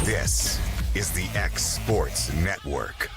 This is the X Sports Network.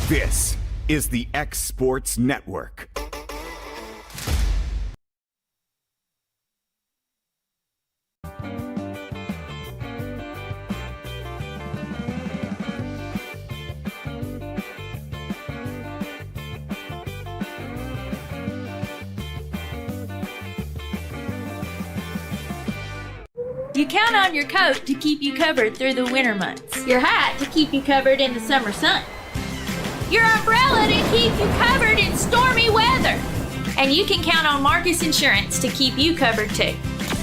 This is the X Sports Network. You count on your coat to keep you covered through the winter months, your hat to keep you covered in the summer sun, your umbrella to keep you covered in stormy weather. And you can count on Marcus Insurance to keep you covered too.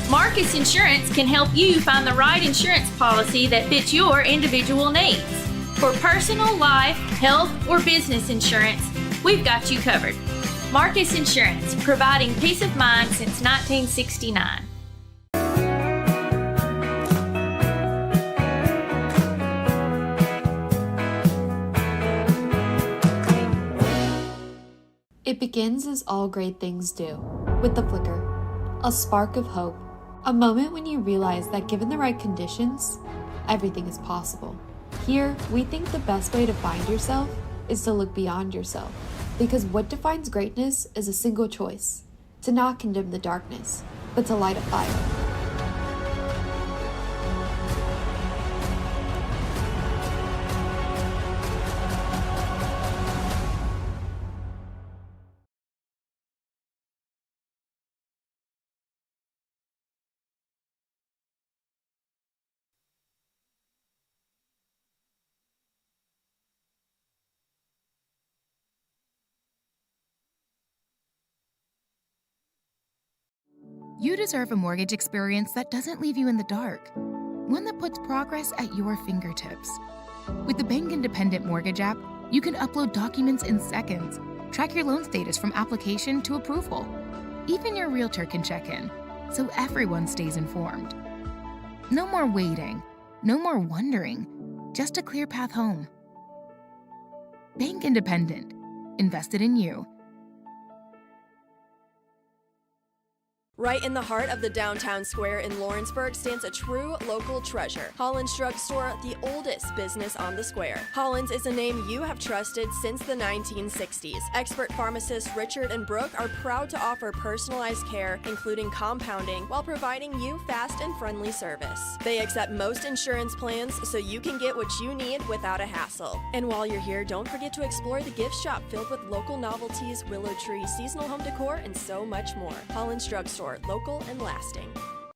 Marcus Insurance can help you find the right insurance policy that fits your individual needs. For personal, life, health, or business insurance, we've got you covered. Marcus Insurance, providing peace of mind since 1969. It begins as all great things do, with the flicker, a spark of hope, a moment when you realize that given the right conditions, everything is possible. Here, we think the best way to find yourself is to look beyond yourself, because what defines greatness is a single choice, to not condemn the darkness, but to light a fire. You deserve a mortgage experience that doesn't leave you in the dark, one that puts progress at your fingertips. With the Bank Independent Mortgage app, you can upload documents in seconds, track your loan status from application to approval. Even your realtor can check in, so everyone stays informed. No more waiting, no more wondering, just a clear path home. Bank Independent, invested in you. Right in the heart of the downtown square in Lawrenceburg stands a true local treasure, Holland's Drug Store, the oldest business on the square. Holland's is a name you have trusted since the 1960s. Expert pharmacists Richard and Brooke are proud to offer personalized care, including compounding, while providing you fast and friendly service. They accept most insurance plans, so you can get what you need without a hassle. And while you're here, don't forget to explore the gift shop filled with local novelties, willow tree, seasonal home decor, and so much more. Holland's Drug Store. Local and lasting.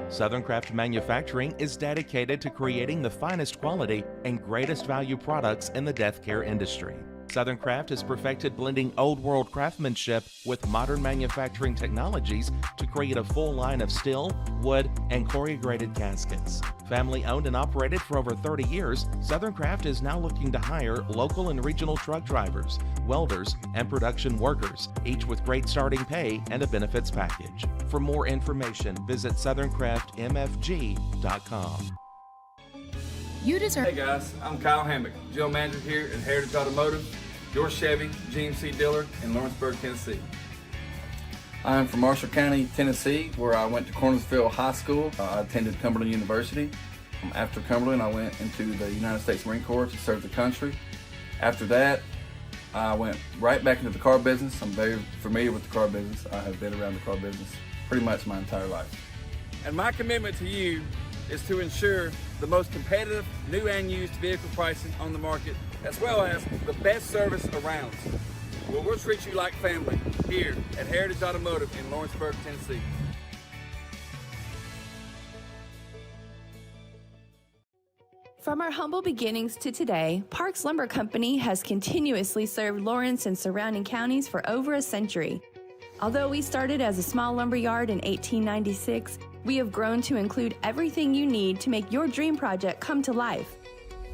Southern Craft Manufacturing is dedicated to creating the finest quality and greatest value products in the death care industry. Southern Craft has perfected blending old world craftsmanship with modern manufacturing technologies to create a full line of steel, wood, and corrugated caskets. Family owned and operated for over 30 years, Southern Craft is now looking to hire local and regional truck drivers, welders, and production workers, each with great starting pay and a benefits package. For more information, visit southerncraftmfg.com. You deserve. Hey guys, I'm Kyle Hammock, General Manager here at Heritage Automotive, your Chevy GMC dealer in Lawrenceburg, Tennessee. I'm from Marshall County, Tennessee, where I went to Cornersville High School. I attended Cumberland University. After Cumberland, I went into the United States Marine Corps to serve the country. After that, I went right back into the car business. I'm very familiar with the car business. I have been around the car business pretty much my entire life. And my commitment to you is to ensure the most competitive new and used vehicle pricing on the market, as well as the best service around. Well, we'll treat you like family here at Heritage Automotive in Lawrenceburg, Tennessee. From our humble beginnings to today, Parks Lumber Company has continuously served Lawrence and surrounding counties for over a century. Although we started as a small lumber yard in 1896, we have grown to include everything you need to make your dream project come to life.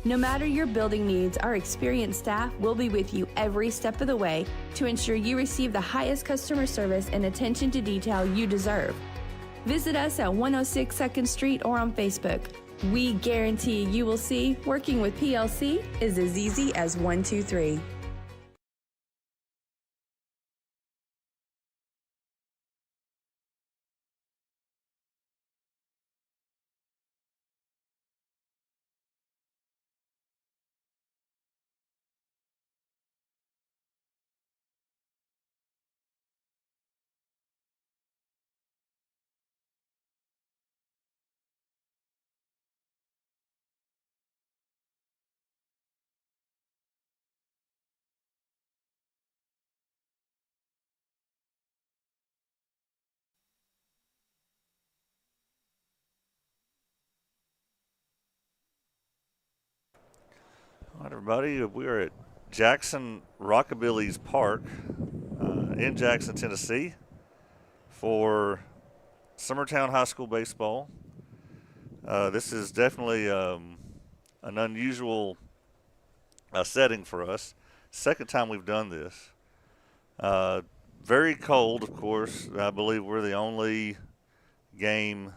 No matter your building needs, our experienced staff will be with you every step of the way to ensure you receive the highest customer service and attention to detail you deserve. Visit us at 106 2nd Street or on Facebook. We guarantee you will see working with PLC is as easy as 1, 2, 3. All right, everybody, we are at Jackson Rockabilly's Park in Jackson, Tennessee for Summertown High School baseball. This is definitely an unusual setting for us. Second time we've done this. Very cold, of course. I believe we're the only game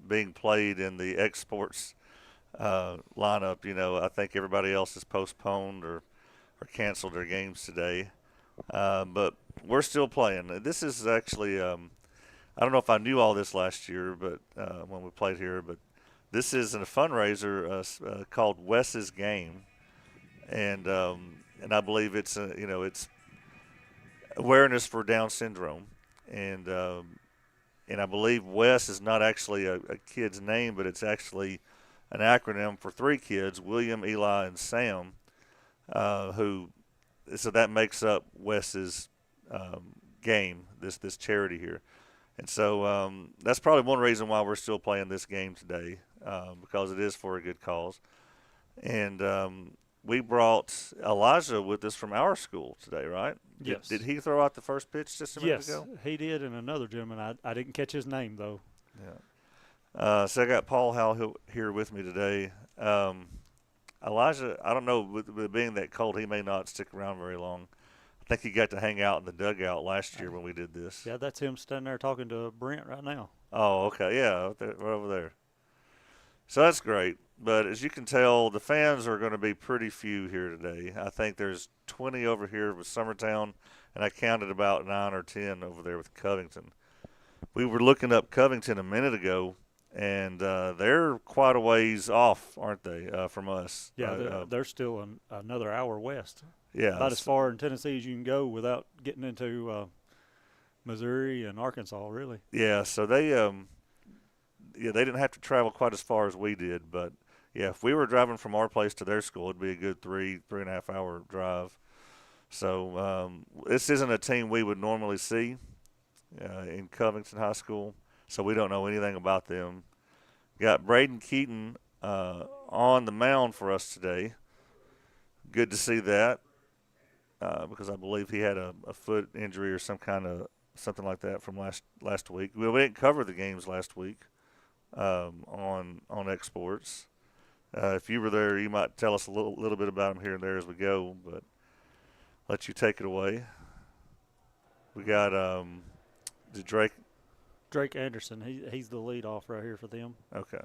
being played in the exports lineup. You know, I think everybody else has postponed or canceled their games today. But we're still playing. This is actually, I don't know if I knew all this last year, but when we played here, but this is a fundraiser called Wes's Game, and I believe it's it's awareness for Down syndrome, and I believe Wes is not actually a kid's name, but it's actually an acronym for three kids: William, Eli, and Sam, so that makes up Wes's game, this charity here. And so that's probably one reason why we're still playing this game today, because it is for a good cause. And we brought Elijah with us from our school today, right? Yes. Did he throw out the first pitch just a minute ago? Yes, he did, and another gentleman. I didn't catch his name, though. Yeah. So I got Paul Howell here with me today. Elijah, I don't know, with it being that cold, he may not stick around very long. I think he got to hang out in the dugout last year when we did this. Yeah, that's him standing there talking to Brent right now. Oh, okay. Yeah, right over there. So that's great. But as you can tell, the fans are going to be pretty few here today. I think there's 20 over here with Summertown, and I counted about 9 or 10 over there with Covington. We were looking up Covington a minute ago, and they're quite a ways off, aren't they, from us? Yeah, they're still another hour west. Yeah. About as far in Tennessee as you can go without getting into Missouri and Arkansas, really. Yeah, so they didn't have to travel quite as far as we did, but yeah, if we were driving from our place to their school, it'd be a good 3.5 hour drive. So this isn't a team we would normally see in Covington High School, so we don't know anything about them. Got Braden Keaton on the mound for us today. Good to see that, because I believe he had a foot injury or something like that from last week. We didn't cover the games last week on exports. If you were there, you might tell us a little bit about him here and there as we go, but let you take it away. We got Drake Anderson. He's the lead off right here for them. Okay.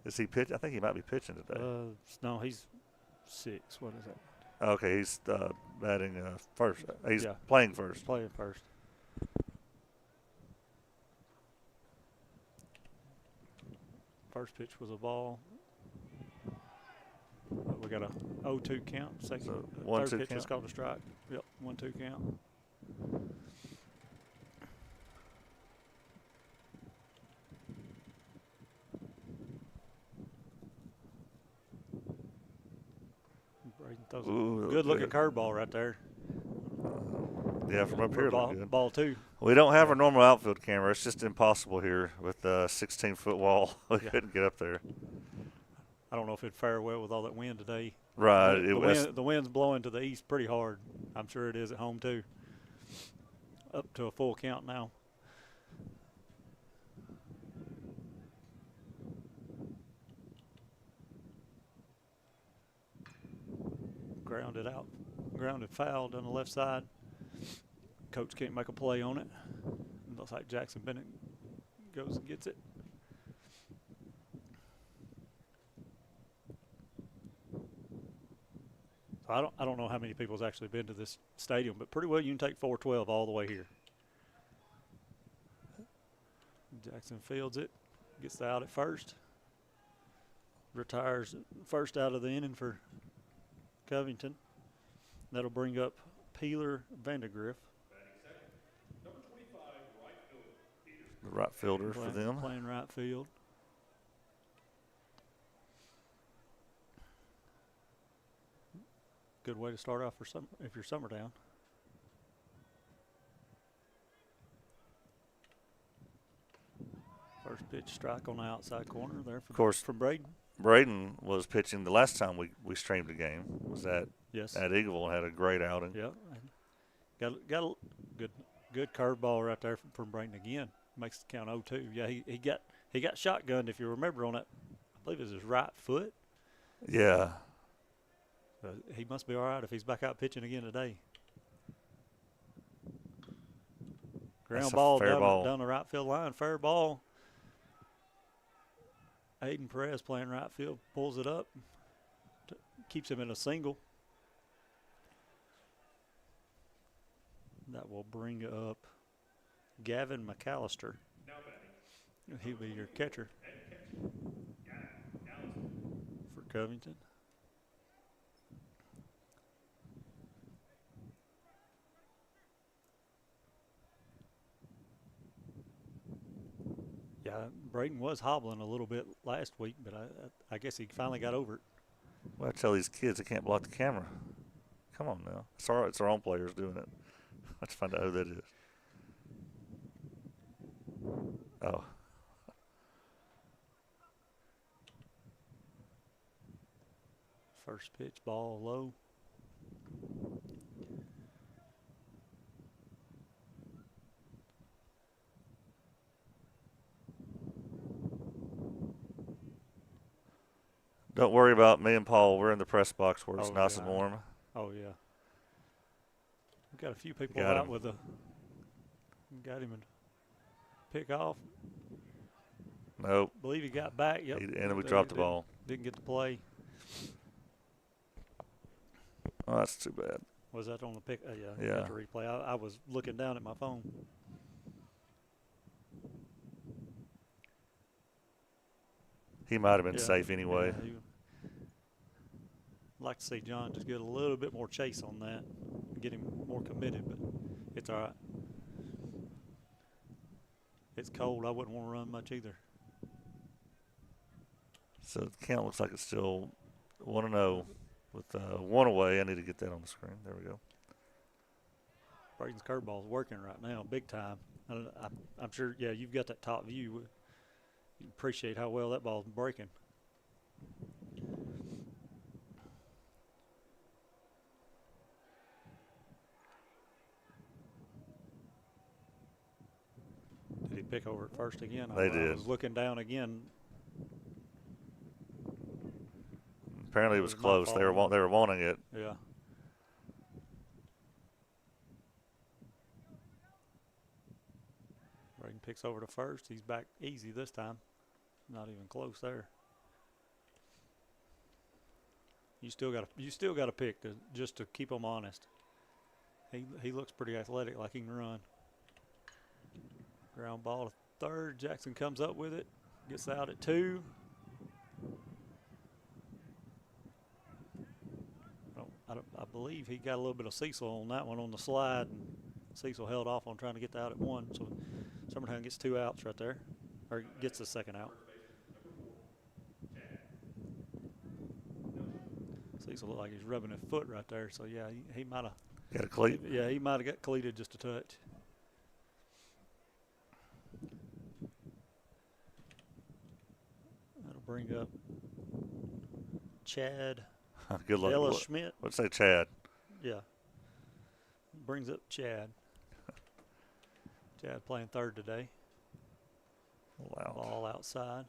Is he pitch? I think he might be pitching today. No, he's 6. What is that? Okay, he's batting first. He's playing first. Playing first. First pitch was a ball. we got a 0-2 count. Second, So third 1-2 pitch is count. called a strike. Yep, 1-2 count. Braden throws Ooh, a good-looking good. curveball right there. Yeah, from up here, it ball, looked good. ball 2. We don't have a normal outfield camera. It's just impossible here with a 16-foot wall. We couldn't get up there. I don't know if it'd fare well with all that wind today. Right. The wind's blowing to the east pretty hard. I'm sure it is at home too. Up to a full count now. Grounded out. Grounded foul down the left side. Coach can't make a play on it. It looks like Jackson Bennett goes and gets it. I don't know how many people's actually been to this stadium, but pretty well you can take 412 all the way here. Jackson fields it, gets the out at first, retires first out of the inning for Covington. That'll bring up Peeler Vandergriff. The right fielder for them. Playing right field. Good way to start off for if you're Summertown. First pitch strike on the outside corner there Of course, from Braden. Braden was pitching the last time we streamed the game. Was at Eagleville and had a great outing. Yeah, got a good curveball right there from Braden again. Makes the count 0-2. Yeah, he got shotgunned, if you remember, on that. I believe it was his right foot. Yeah. He must be all right if he's back out pitching again today. Ground ball down the right field line. Fair ball. Aiden Perez playing right field, pulls it up, keeps him in a single. That will bring up Gavin McAllister. He'll be your catcher for Covington. Yeah, Braden was hobbling a little bit last week, but I guess he finally got over it. Well, I tell these kids they can't block the camera. Come on now. It's all right. It's our own players doing it. Let's find out who that is. Oh. First pitch, ball low. Don't worry about me and Paul. We're in the press box where it's nice and warm. Oh, yeah. We've got a few people out with got him in pick off. Nope. Believe he got back. Yep. And then we dropped the ball. Didn't get to play. Oh, that's too bad. Was that on the pick? Yeah. After replay. I was looking down at my phone. He might have been safe anyway. Yeah, I'd like to see John just get a little bit more chase on that, get him more committed, but it's all right. It's cold. I wouldn't want to run much either. So the count looks like it's still 1-0 with one away. I need to get that on the screen. There we go. Braden's curveball's working right now, big time. I'm sure, yeah, you've got that top view. You appreciate how well that ball's breaking. Did he pick over at first again? They did. I was looking down again. Apparently it was close. They were wanting it. Yeah. Braden picks over to first. He's back easy this time. Not even close there. You still got to pick just to keep him honest. He looks pretty athletic, like he can run. Ground ball to third. Jackson comes up with it. Gets out at 2. I believe he got a little bit of Cecil on that one on the slide, and Cecil held off on trying to get the out at one. So Summertown gets 2 outs right there, or gets the second out. Cecil looked like he's rubbing his foot right there. So yeah, he might have got a cleat. Yeah, he might have got cleated just a touch. That'll bring up Chad. Good luck. Ella Schmidt. Let's say Chad. Yeah. Brings up Chad. Chad playing third today. Wow. Ball outside.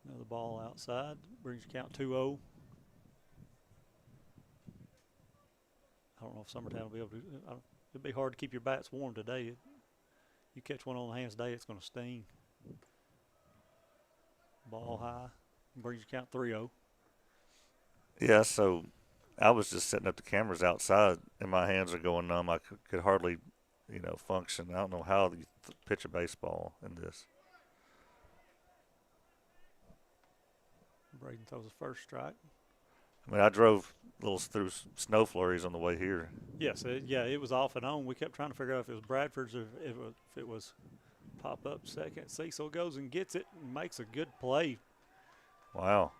Another ball outside. Brings your count 2-0. I don't know if Summertown will be able to. It'd be hard to keep your bats warm today. You catch one on the hands today, it's going to sting. Ball high. Brings your count 3-0. Yeah, so I was just setting up the cameras outside, and my hands are going numb. I could hardly, function. I don't know how you pitch a baseball in this. Braden throws the first strike. I mean, I drove through snow flurries on the way here. Yes, it was off and on. We kept trying to figure out if it was Bradford's or if it was pop up second. Cecil goes and gets it and makes a good play. Wow.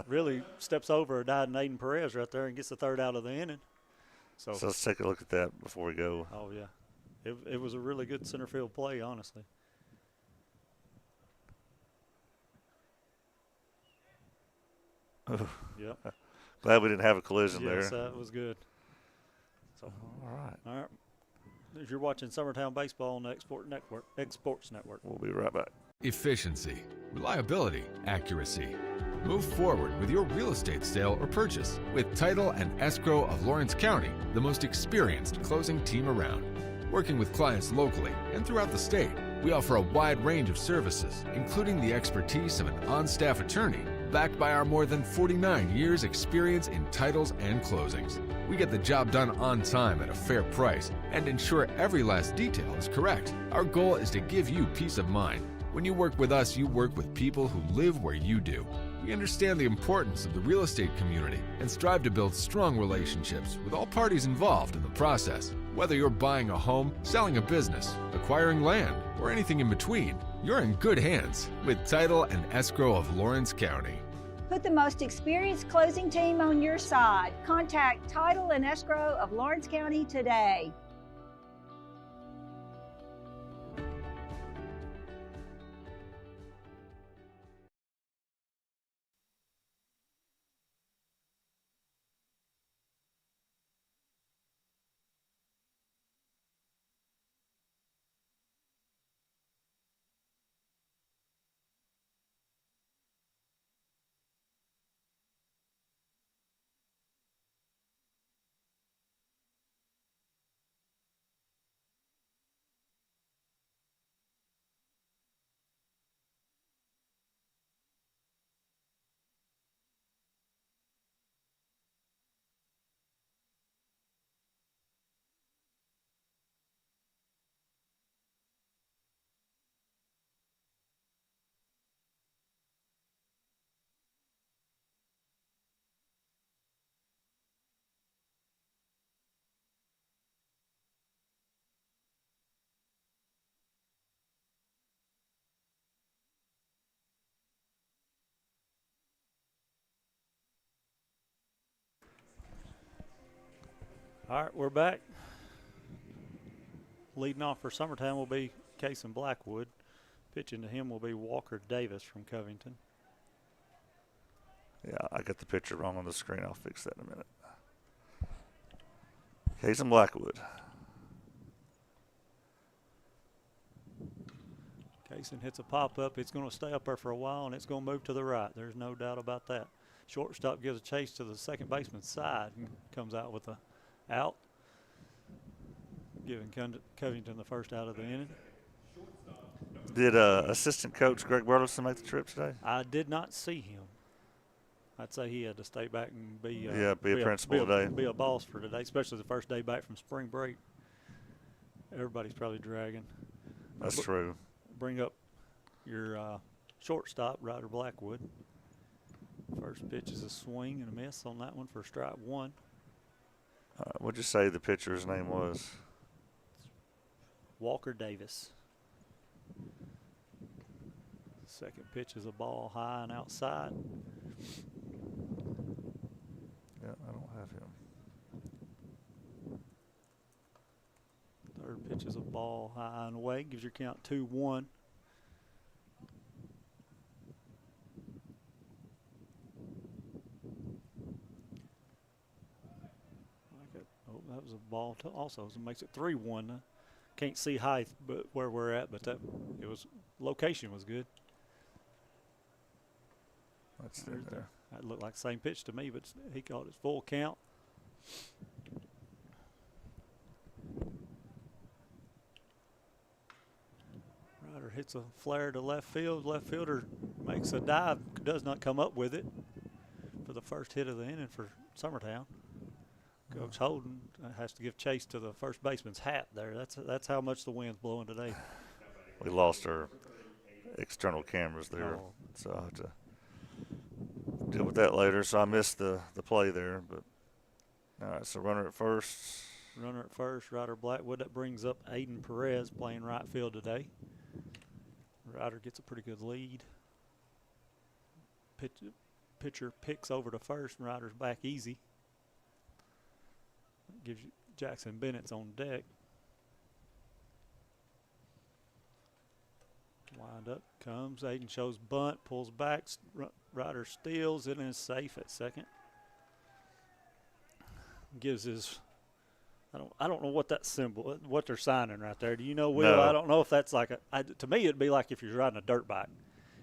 really steps over Aiden Perez right there and gets the third out of the inning. So let's take a look at that before we go. Oh, yeah. It was a really good center field play, honestly. Yep. Glad we didn't have a collision there. Yes, that was good. So, all right. If you're watching Summertown Baseball on the Exports Network. We'll be right back. Efficiency, reliability, accuracy. Move forward with your real estate sale or purchase with Title and Escrow of Lawrence County, the most experienced closing team around. Working with clients locally and throughout the state, we offer a wide range of services, including the expertise of an on-staff attorney, backed by our more than 49 years experience in titles and closings. We get the job done on time at a fair price and ensure every last detail is correct. Our goal is to give you peace of mind. When you work with us, you work with people who live where you do. We understand the importance of the real estate community and strive to build strong relationships with all parties involved in the process. Whether you're buying a home, selling a business, acquiring land, or anything in between, you're in good hands with Title and Escrow of Lawrence County. Put the most experienced closing team on your side. Contact Title and Escrow of Lawrence County today. All right, we're back. Leading off for Summertown will be Cason Blackwood. Pitching to him will be Walker Davis from Covington. Yeah, I got the picture wrong on the screen. I'll fix that in a minute. Cason Blackwood. Cason hits a pop-up. It's going to stay up there for a while, and it's going to move to the right. There's no doubt about that. Shortstop gives a chase to the second baseman's side and comes out with a out, giving Covington the first out of the inning. Did assistant coach Greg Burleson make the trip today? I did not see him. I'd say he had to stay back and be a principal today. Be a boss for today, especially the first day back from spring break. Everybody's probably dragging. That's true. Bring up your shortstop, Ryder Blackwood. First pitch is a swing and a miss on that one for strike one. What'd you say the pitcher's name was? Walker Davis. Second pitch is a ball high and outside. Yeah, I don't have him. Third pitch is a ball high and away. Gives your count 2-1. Oh, that was a ball also, so it makes it 3-1. Can't see height, but where we're at, but location was good. Let's see there. That looked like the same pitch to me, but he caught his full count. Ryder hits a flare to left field. Left fielder makes a dive, does not come up with it for the first hit of the inning for Summertown. Coach Holden has to give chase to the first baseman's hat there. That's how much the wind's blowing today. We lost our external cameras there, so I'll have to deal with that later. So I missed the play there. But all right, so runner at first. Runner at first, Ryder Blackwood. That brings up Aiden Perez playing right field today. Ryder gets a pretty good lead. Pitcher picks over to first, and Ryder's back easy. Gives you Jackson Bennett's on deck. Wind up comes. Aiden shows bunt, pulls back. Ryder steals it and is safe at second. Gives his. I don't know what that symbol, what they're signing right there. Do you know, Will? No. I don't know if that's like to me it'd be like if you're riding a dirt bike,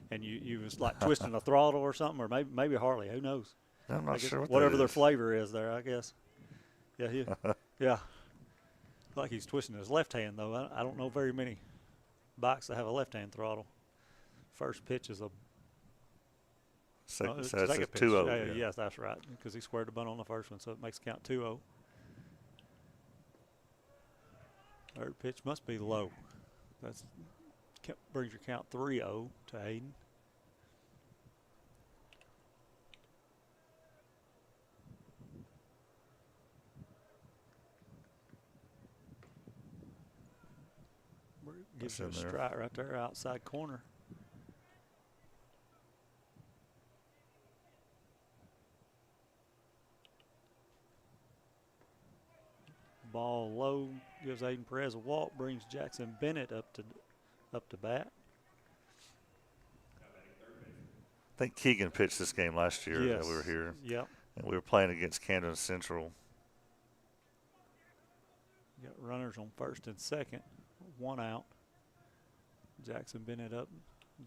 and you was like twisting a throttle or something, or maybe Harley. Who knows? I'm not sure what whatever that their is. flavor is there, I guess. Yeah, yeah. Like he's twisting his left hand though. I don't know very many bikes that have a left-hand throttle. First pitch is a second pitch. 2-0. Yes, that's right, because he squared the bunt on the first one, so it makes count 2-0. Third pitch must be low. That's brings your count 3-0 to Aiden. Gives you a strike right there, outside corner. Ball low, gives Aiden Perez a walk, brings Jackson Bennett up to bat. I think Keegan pitched this game last year that we were here. Yep. And we were playing against Camden Central. You got runners on first and second, one out. Jackson Bennett up.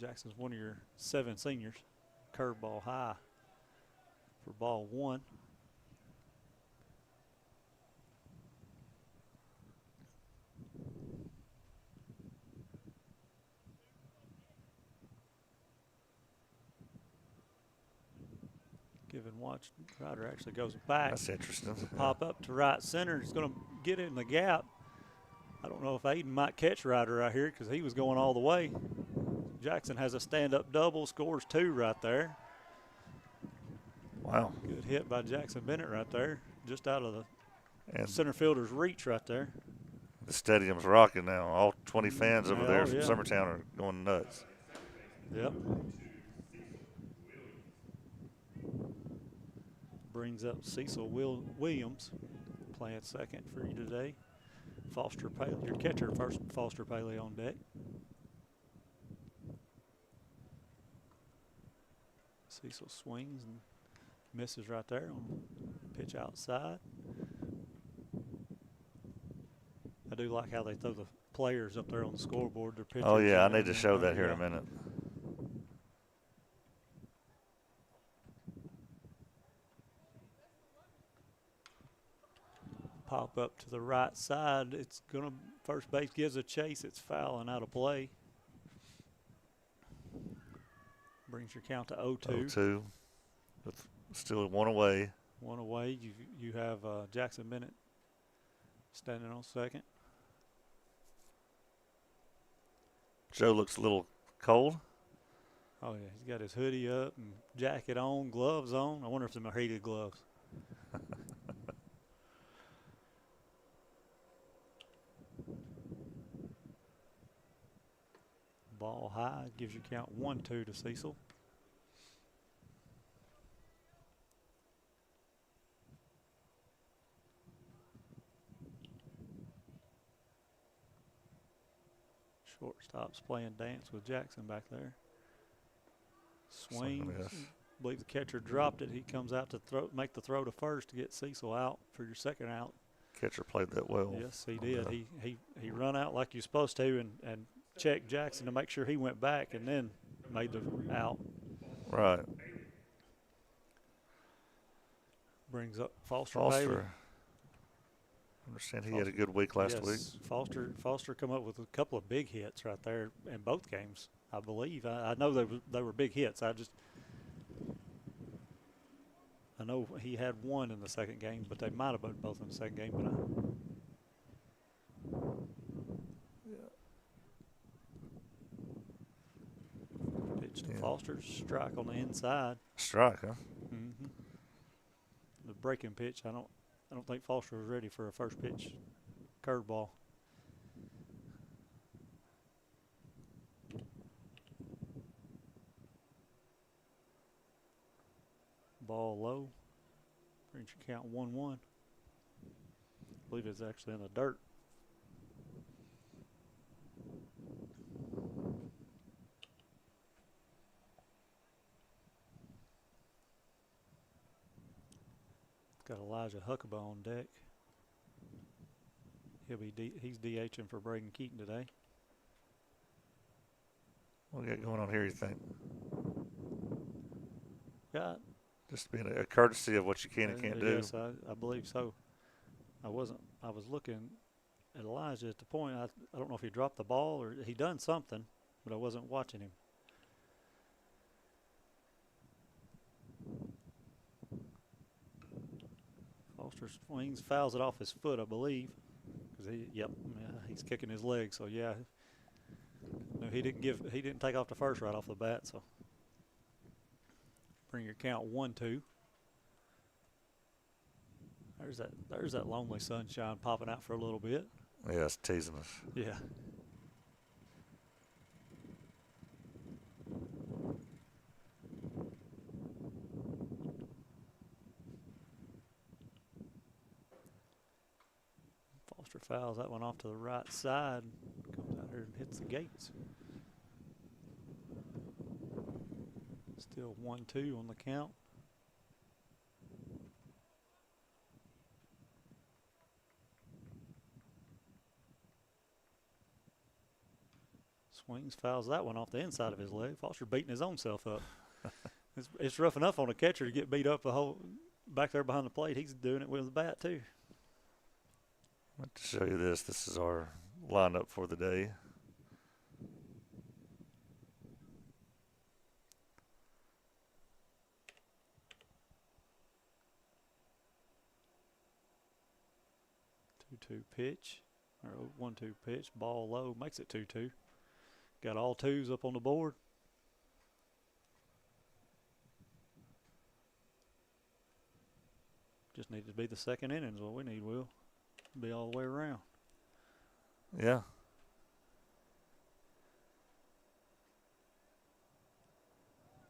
Jackson's one of your 7 seniors. Curveball high for ball 1. Give and watch. Ryder actually goes back. That's interesting. Pop up to right center. He's going to get in the gap. I don't know if Aiden might catch Ryder right here because he was going all the way. Jackson has a stand-up double, scores 2 right there. Wow. Good hit by Jackson Bennett right there, just out of the center fielder's reach right there. The stadium's rocking now. All 20 fans over there from Summertown are going nuts. Yep. Brings up Cecil Williams, playing second for you today. Foster Paley, your catcher, first Foster Paley on deck. Cecil swings and misses right there on pitch outside. I do like how they throw the players up there on the scoreboard. Their pitchers. Oh, yeah, I need to show that here in a minute. Pop up to the right side. It's going to, first base gives a chase. It's foul and out of play. Brings your count to 0-2. 0-2 with Still one away. One away. You have Jackson Bennett standing on second. Joe looks a little cold. Oh, yeah. He's got his hoodie up and jacket on, gloves on. I wonder if they're heated gloves. Ball high. Gives you count 1-2 to Cecil. Shortstop's playing dance with Jackson back there. Swings. I believe the catcher dropped it. He comes out to make the throw to first to get Cecil out for your second out. Catcher played that well. Yes, he did. He run out like you're supposed to and checked Jackson to make sure he went back and then made the out. Right. Brings up Foster. I understand he had a good week last week. Foster come up with a couple of big hits right there in both games, I believe. I know they were big hits. I know he had one in the second game, but they might have been both in the second game. But pitch to Foster, strike on the inside. Strike, huh? Mm-hmm. The breaking pitch, I don't think Foster was ready for a first pitch curveball. Ball low. Brings your count 1-1. I believe it's actually in the dirt. Got Elijah Huckabee on deck. He's DHing for Braden Keaton today. What do you got going on here, you think? Got just being a courtesy of what you can and can't do. Yes, I believe so. I was looking at Elijah at the point. I don't know if he dropped the ball or he done something, but I wasn't watching him. Foster swings, fouls it off his foot, I believe. He's kicking his leg. So yeah, no, he didn't take off the first right off the bat. So bring your count 1-2. There's that lonely sunshine popping out for a little bit. Yeah, it's teasing us. Yeah. Foster fouls that one off to the right side. Comes out here and hits the gates. Still 1-2 on the count. Swings, fouls that one off the inside of his leg. Foster beating his own self up. It's rough enough on a catcher to get beat up the whole back there behind the plate. He's doing it with the bat too. To show you this, this is our lineup for the day. Two pitch, or 1-2 pitch, ball low, makes it 2-2. Got all twos up on the board. Just needed to be the second inning is what we need, Will. Be all the way around. Yeah.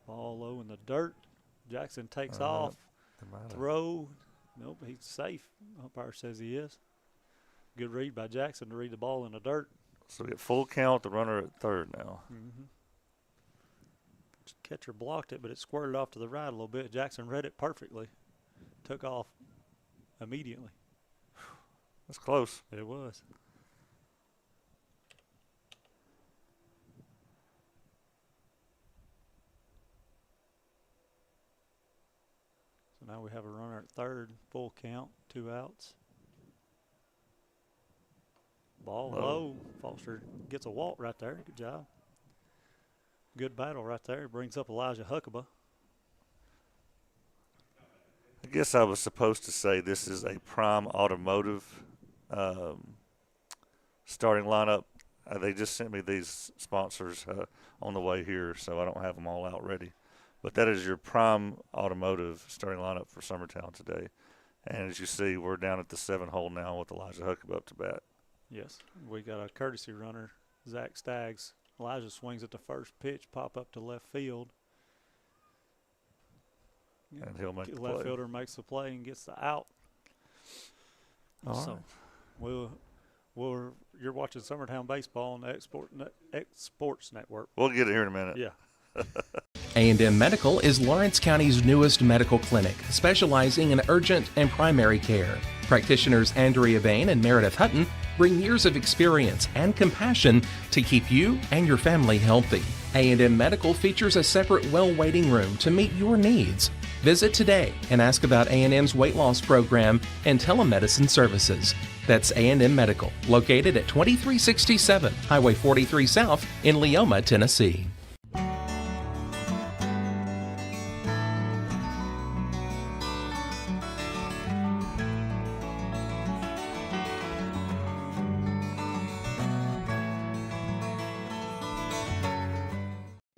Ball low in the dirt. Jackson takes off. Throw. Nope, he's safe. Umpire says he is. Good read by Jackson to read the ball in the dirt. So we get full count, the runner at third now. Mm-hmm. Catcher blocked it, but it squirted off to the right a little bit. Jackson read it perfectly. Took off immediately. That's close. It was. So now we have a runner at third, full count, 2 outs. Ball low. Foster gets a walk right there. Good job. Good battle right there. Brings up Elijah Huckabee. I guess I was supposed to say this is a Prime Automotive starting lineup. They just sent me these sponsors on the way here, so I don't have them all out ready. But that is your Prime Automotive starting lineup for Summertown today. And as you see, we're down at the 7-hole now with Elijah Huckab up to bat. Yes, we got a courtesy runner, Zach Staggs. Elijah swings at the first pitch, pop up to left field. And he'll make the left play. Fielder makes the play and gets the out. All so right. you're watching Summertown baseball on the X Sports Network. We'll get it here in a minute. Yeah. A&M Medical is Lawrence County's newest medical clinic, specializing in urgent and primary care. Practitioners Andrea Bain and Meredith Hutton bring years of experience and compassion to keep you and your family healthy. A&M Medical features a separate well waiting room to meet your needs. Visit today and ask about A&M's weight loss program and telemedicine services. That's A&M Medical, located at 2367 Highway 43 South in Leoma, Tennessee.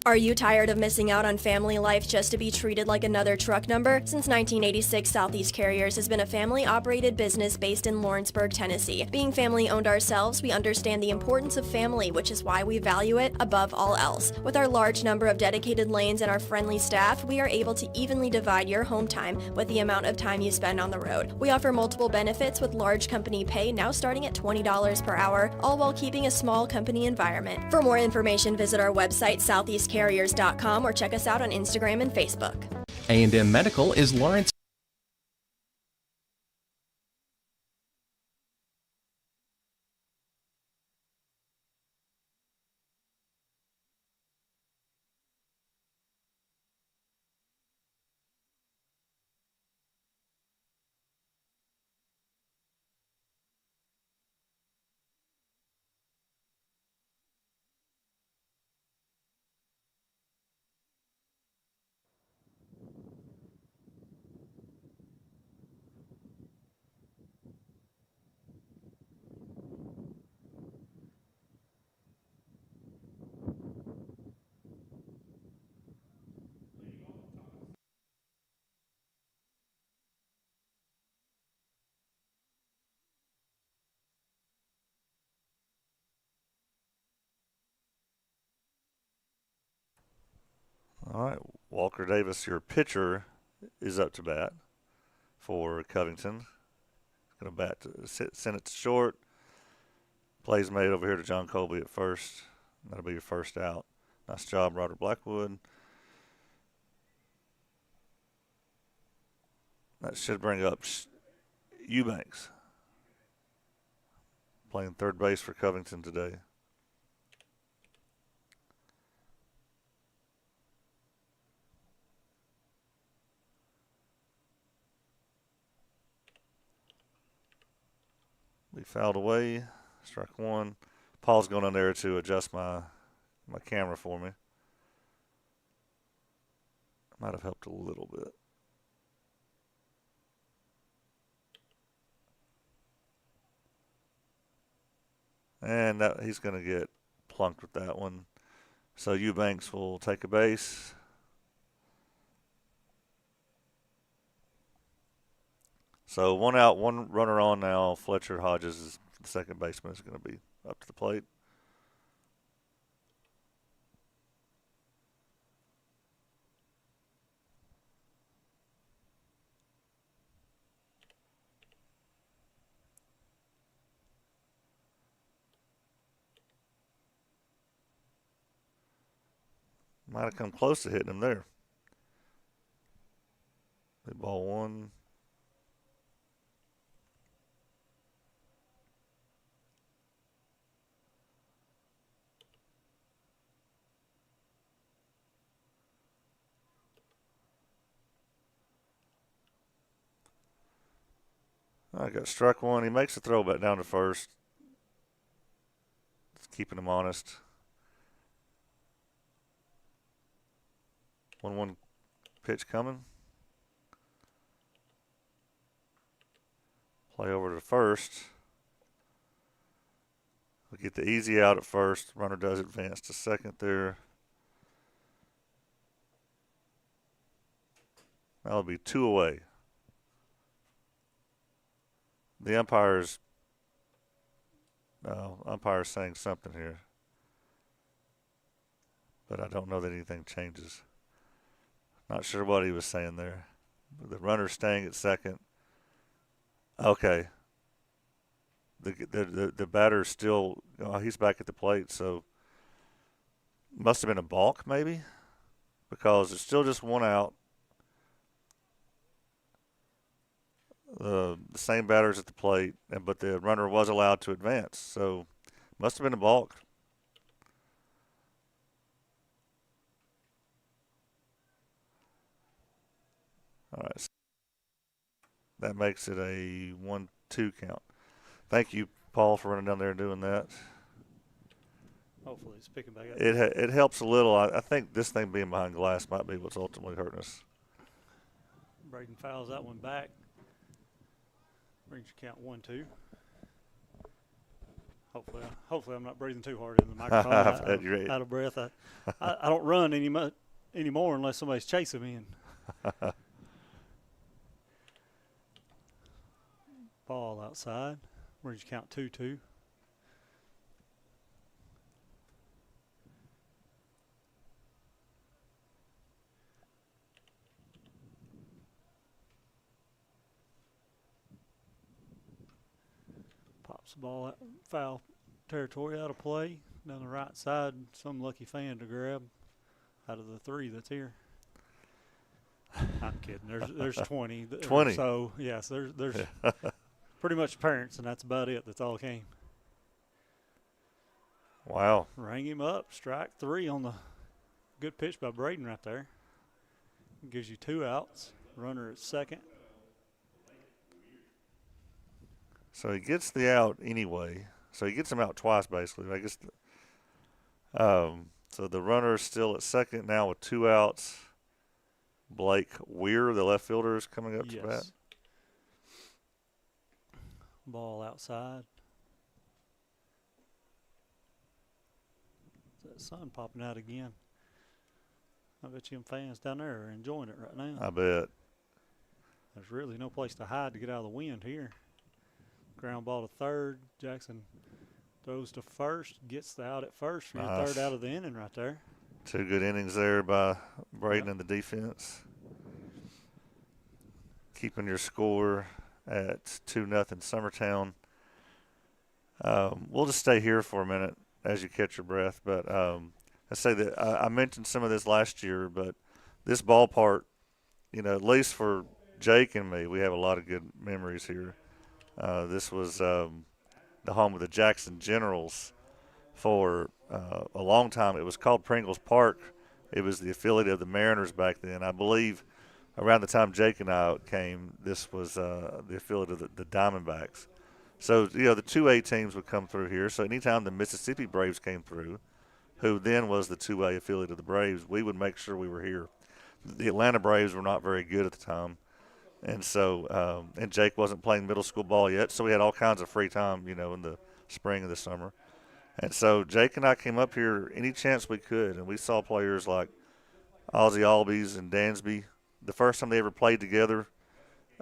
Are you tired of missing out on family life just to be treated like another truck number? Since 1986, Southeast Carriers has been a family-operated business based in Lawrenceburg, Tennessee. Being family-owned ourselves, we understand the importance of family, which is why we value it above all else. With our large number of dedicated lanes and our friendly staff, we are able to evenly divide your home time with the amount of time you spend on the road. We offer multiple benefits with large company pay now starting at $20 per hour, all while keeping a small company environment. For more information, visit our website, southeastcarriers.com, or check us out on Instagram and Facebook. A&M Medical is Lawrence. All right, Walker Davis, your pitcher, is up to bat for Covington. Going to bat to send it to short. Plays made over here to John Colby at first. That'll be your first out. Nice job, Ryder Blackwood. That should bring up Eubanks, playing third base for Covington today. Be fouled away. Strike one. Paul's going on there to adjust my camera for me. Might have helped a little bit. And he's going to get plunked with that one. So Eubanks will take a base. So one out, one runner on now. Fletcher Hodges, is the second baseman, is going to be up to the plate. Might have come close to hitting him there. Ball one. I got struck one. He makes a throw back down to first. It's keeping him honest. 1-1 pitch coming. Play over to first. We get the easy out at first. Runner does advance to second there. That'll be 2 away. The umpire's saying something here, but I don't know that anything changes. Not sure what he was saying there. The runner's staying at second. Okay. The batter's still, he's back at the plate, so must have been a balk maybe, because it's still just 1 out. The same batter's at the plate, but the runner was allowed to advance, so must have been a balk. All right. That makes it a 1-2 count. Thank you, Paul, for running down there and doing that. Hopefully it's picking back up. It helps a little. I think this thing being behind glass might be what's ultimately hurting us. Braden fouls that one back. Brings your count 1-2. Hopefully I'm not breathing too hard in the microphone. Out of breath. I don't run anymore unless somebody's chasing me. Ball outside. Brings your count 2-2. Pops the ball out, foul territory, out of play, down the right side. Some lucky fan to grab out of the 3 that's here. I'm kidding. There's 20. 20. So yes, there's pretty much parents, and that's about it. That's all came. Wow. Rang him up. Strike 3 on the good pitch by Braden right there. Gives you 2 outs. Runner at second. So he gets the out anyway. So he gets him out twice, basically. I guess. So the runner is still at second now with 2 outs. Blake Weir, the left fielder, is coming up to bat. Ball outside. That sun popping out again. I bet you them fans down there are enjoying it right now. I bet. There's really no place to hide to get out of the wind here. Ground ball to third. Jackson throws to first, gets the out at first for your third out of the inning right there. 2 good innings there by Braden and the defense. Keeping your score at 2-0 Summertown. We'll just stay here for a minute as you catch your breath. But I say that I mentioned some of this last year, but this ballpark, at least for Jake and me, we have a lot of good memories here. This was the home of the Jackson Generals for a long time. It was called Pringles Park. It was the affiliate of the Mariners back then. I believe around the time Jake and I came, this was the affiliate of the Diamondbacks. So, the 2A teams would come through here. So anytime the Mississippi Braves came through, who then was the 2A affiliate of the Braves, we would make sure we were here. The Atlanta Braves were not very good at the time. And so, and Jake wasn't playing middle school ball yet, so we had all kinds of free time, in the spring and the summer. And so Jake and I came up here any chance we could, and we saw players like Ozzie Albies and Dansby. The first time they ever played together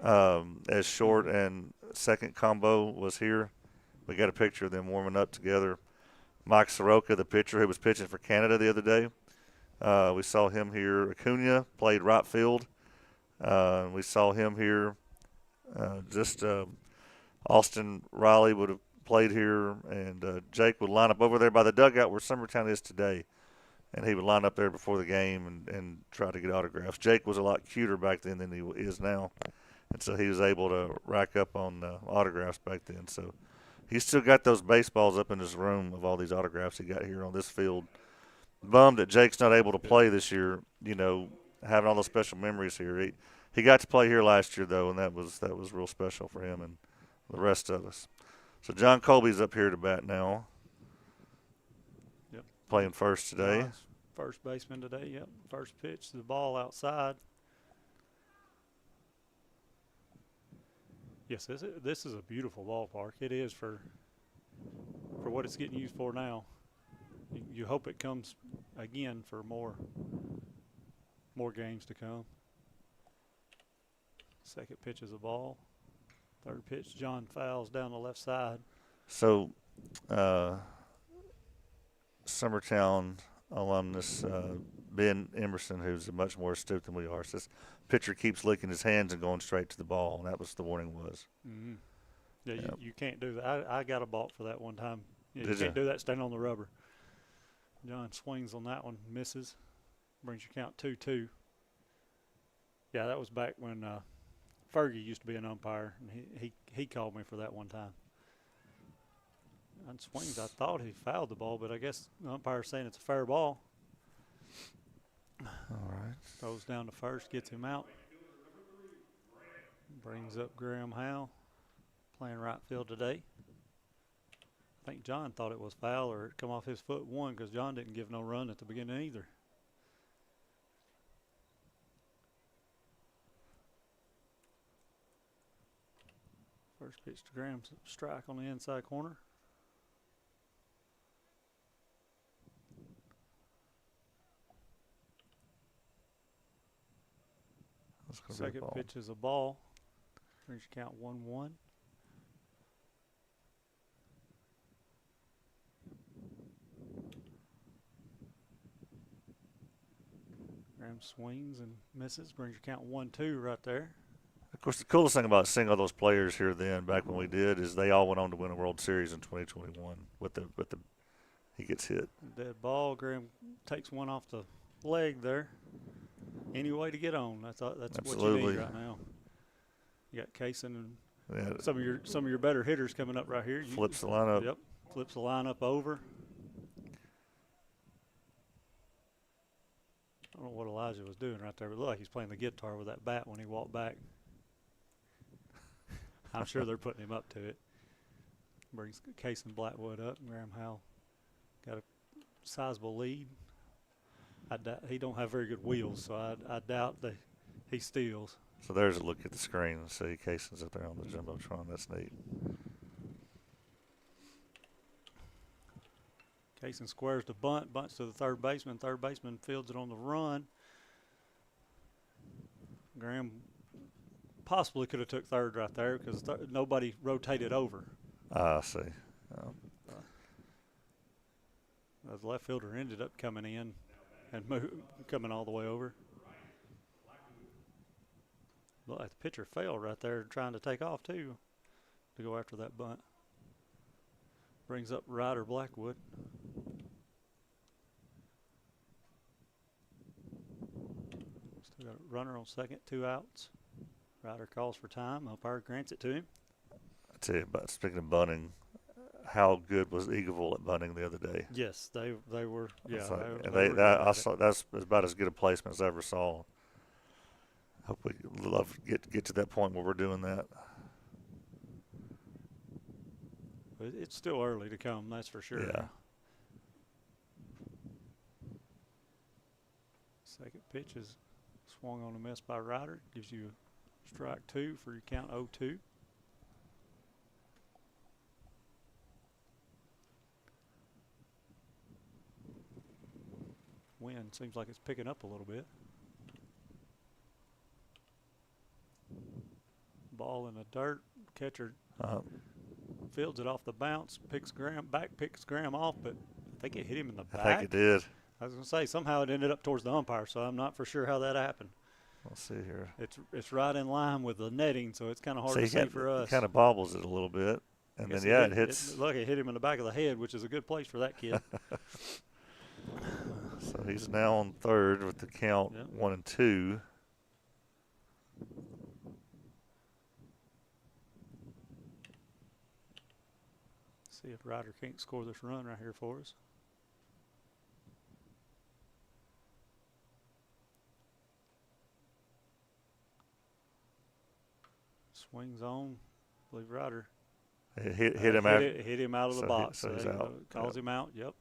as short and second combo was here. We got a picture of them warming up together. Mike Soroka, the pitcher who was pitching for Canada the other day, we saw him here. Acuna played right field. We saw him here. Austin Riley would have played here, and Jake would line up over there by the dugout where Summertown is today, and he would line up there before the game and try to get autographs. Jake was a lot cuter back then than he is now, and so he was able to rack up on autographs back then. So he's still got those baseballs up in his room of all these autographs he got here on this field. Bummed that Jake's not able to play this year, having all those special memories here. He got to play here last year, though, and that was real special for him and the rest of us. So John Colby's up here to bat now. Yep. Playing first today. First baseman today, yep. First pitch, the ball outside. Yes, this is a beautiful ballpark. It is for what it's getting used for now. You hope it comes again for more games to come. Second pitch is a ball. Third pitch, John fouls down the left side. So, Summertown alumnus Ben Emerson, who's much more astute than we are, says pitcher keeps licking his hands and going straight to the ball, and that was the warning was. Mm-hmm. Yeah, Yep. you can't do that. I got a balk for that one time. Yeah, you Did can't ya? do that standing on the rubber. John swings on that one, misses, brings your count 2-2. Yeah, that was back when Fergie used to be an umpire, and he called me for that one time. On swings, I thought he fouled the ball, but I guess the umpire's saying it's a fair ball. All right. Throws down to first, gets him out. Brings up Graham Howe, playing right field today. I think John thought it was foul or it come off his foot one because John didn't give no run at the beginning either. First pitch to Graham, strike on the inside corner. Second pitch is a ball. Brings your count 1-1. Graham swings and misses. Brings your count 1-2 right there. Of course, the coolest thing about seeing all those players here then, back when we did, is they all went on to win a World Series in 2021. He gets hit. Dead ball. Graham takes one off the leg there. Any way to get on. That's what you need right now. You got Kaysen and some of your better hitters coming up right here. Flips the lineup. Yep, flips the lineup over. I don't know what Elijah was doing right there. It looked like he's playing the guitar with that bat when he walked back. I'm sure they're putting him up to it. Brings Kaysen Blackwood up. Graham Howe got a sizable lead. He don't have very good wheels, so I doubt that he steals. So there's a look at the screen and see Kaysen's up there on the Jumbotron. That's neat. Kaysen squares the bunts to the third baseman. Third baseman fields it on the run. Graham possibly could have took third right there because nobody rotated over. I see. The left fielder ended up coming in and coming all the way over. Looked like the pitcher failed right there trying to take off too to go after that bunt. Brings up Ryder Blackwood. Still got a runner on second, 2 outs. Ryder calls for time. Umpire grants it to him. I tell you about, speaking of bunting, how good was Eagleville at bunting the other day? Yes, they were. Yeah, I saw that's about as good a placement as I ever saw. Hope we get to that point where we're doing that. But it's still early to come, that's for sure. Yeah. Second pitch is swung on a miss by Ryder. Gives you strike 2 for your count 0-2. Wind seems like it's picking up a little bit. Ball in the dirt. Catcher fields it off the bounce, picks Graham off, but I think it hit him in the back. I think it did. I was going to say, somehow it ended up towards the umpire, so I'm not for sure how that happened. Let's see here. It's right in line with the netting, so it's kind of hard to see for us. It kind of bobbles it a little bit, and then it hits. Look, it hit him in the back of the head, which is a good place for that kid. So he's now on third with the count 1-2. See if Ryder can't score this run right here for us. Swings on. I believe Ryder hit him out. Hit him out of the box. So he's out. Calls him out. Yep.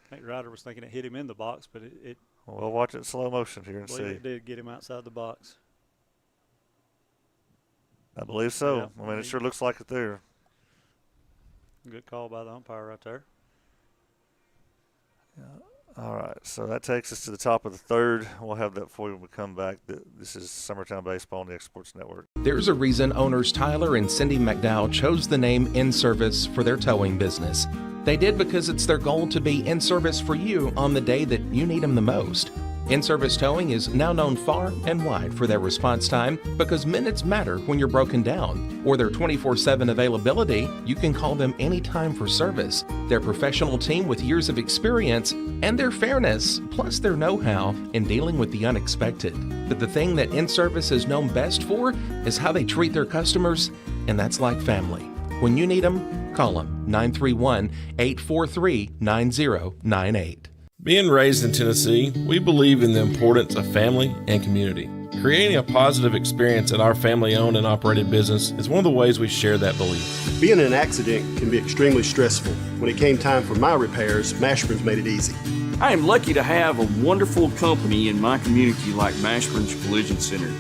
I think Ryder was thinking it hit him in the box, but it Well, we'll watch it in slow motion here and I see. believe it did get him outside the box. I believe so. Yeah, I mean, it sure looks like it there. Good call by the umpire right there. Yeah. All right, so that takes us to the top of the third. We'll have that for you when we come back. This is Summertown Baseball on the X Sports Network. There's a reason owners Tyler and Cindy McDowell chose the name In Service for their towing business. They did because it's their goal to be in service for you on the day that you need them the most. In-Service Towing is now known far and wide for their response time because minutes matter when you're broken down. Or their 24/7 availability, you can call them anytime for service. Their professional team with years of experience and their fairness, plus their know-how in dealing with the unexpected. But the thing that In-Service is known best for is how they treat their customers, and that's like family. When you need them, call them 931-843-9098. Being raised in Tennessee, we believe in the importance of family and community. Creating a positive experience at our family-owned and operated business is one of the ways we share that belief. Being in an accident can be extremely stressful. When it came time for my repairs, Mashburn's made it easy. I am lucky to have a wonderful company in my community like Mashburn's Collision Center.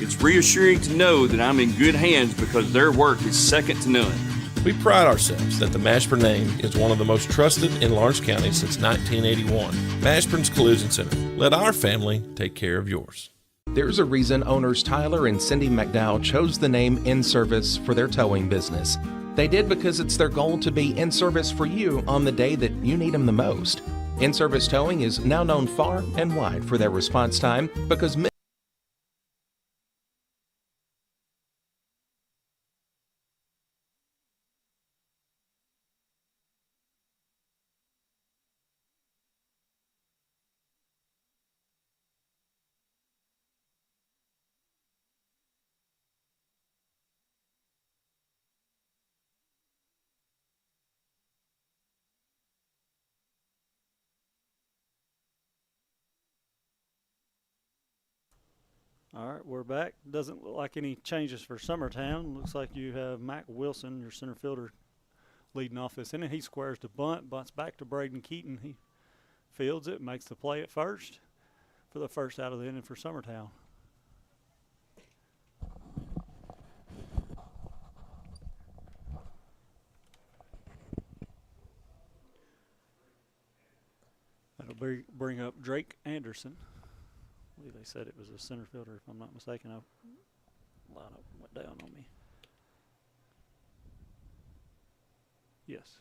It's reassuring to know that I'm in good hands because their work is second to none. We pride ourselves that the Mashburn name is one of the most trusted in Lawrence County since 1981. Mashburn's Collision Center. Let our family take care of yours. There's a reason owners Tyler and Cindy McDowell chose the name In Service for their towing business. They did because it's their goal to be in service for you on the day that you need them the most. In Service Towing is now known far and wide for their response time because All right, we're back. Doesn't look like any changes for Summertown. Looks like you have Mac Wilson, your center fielder, leading off this inning. He squares the bunt, bunts back to Braden Keaton. He fields it, makes the play at first for the first out of the inning for Summertown. That'll bring up Drake Anderson. I believe they said it was a center fielder, if I'm not mistaken. Lineup went down on me. Yes.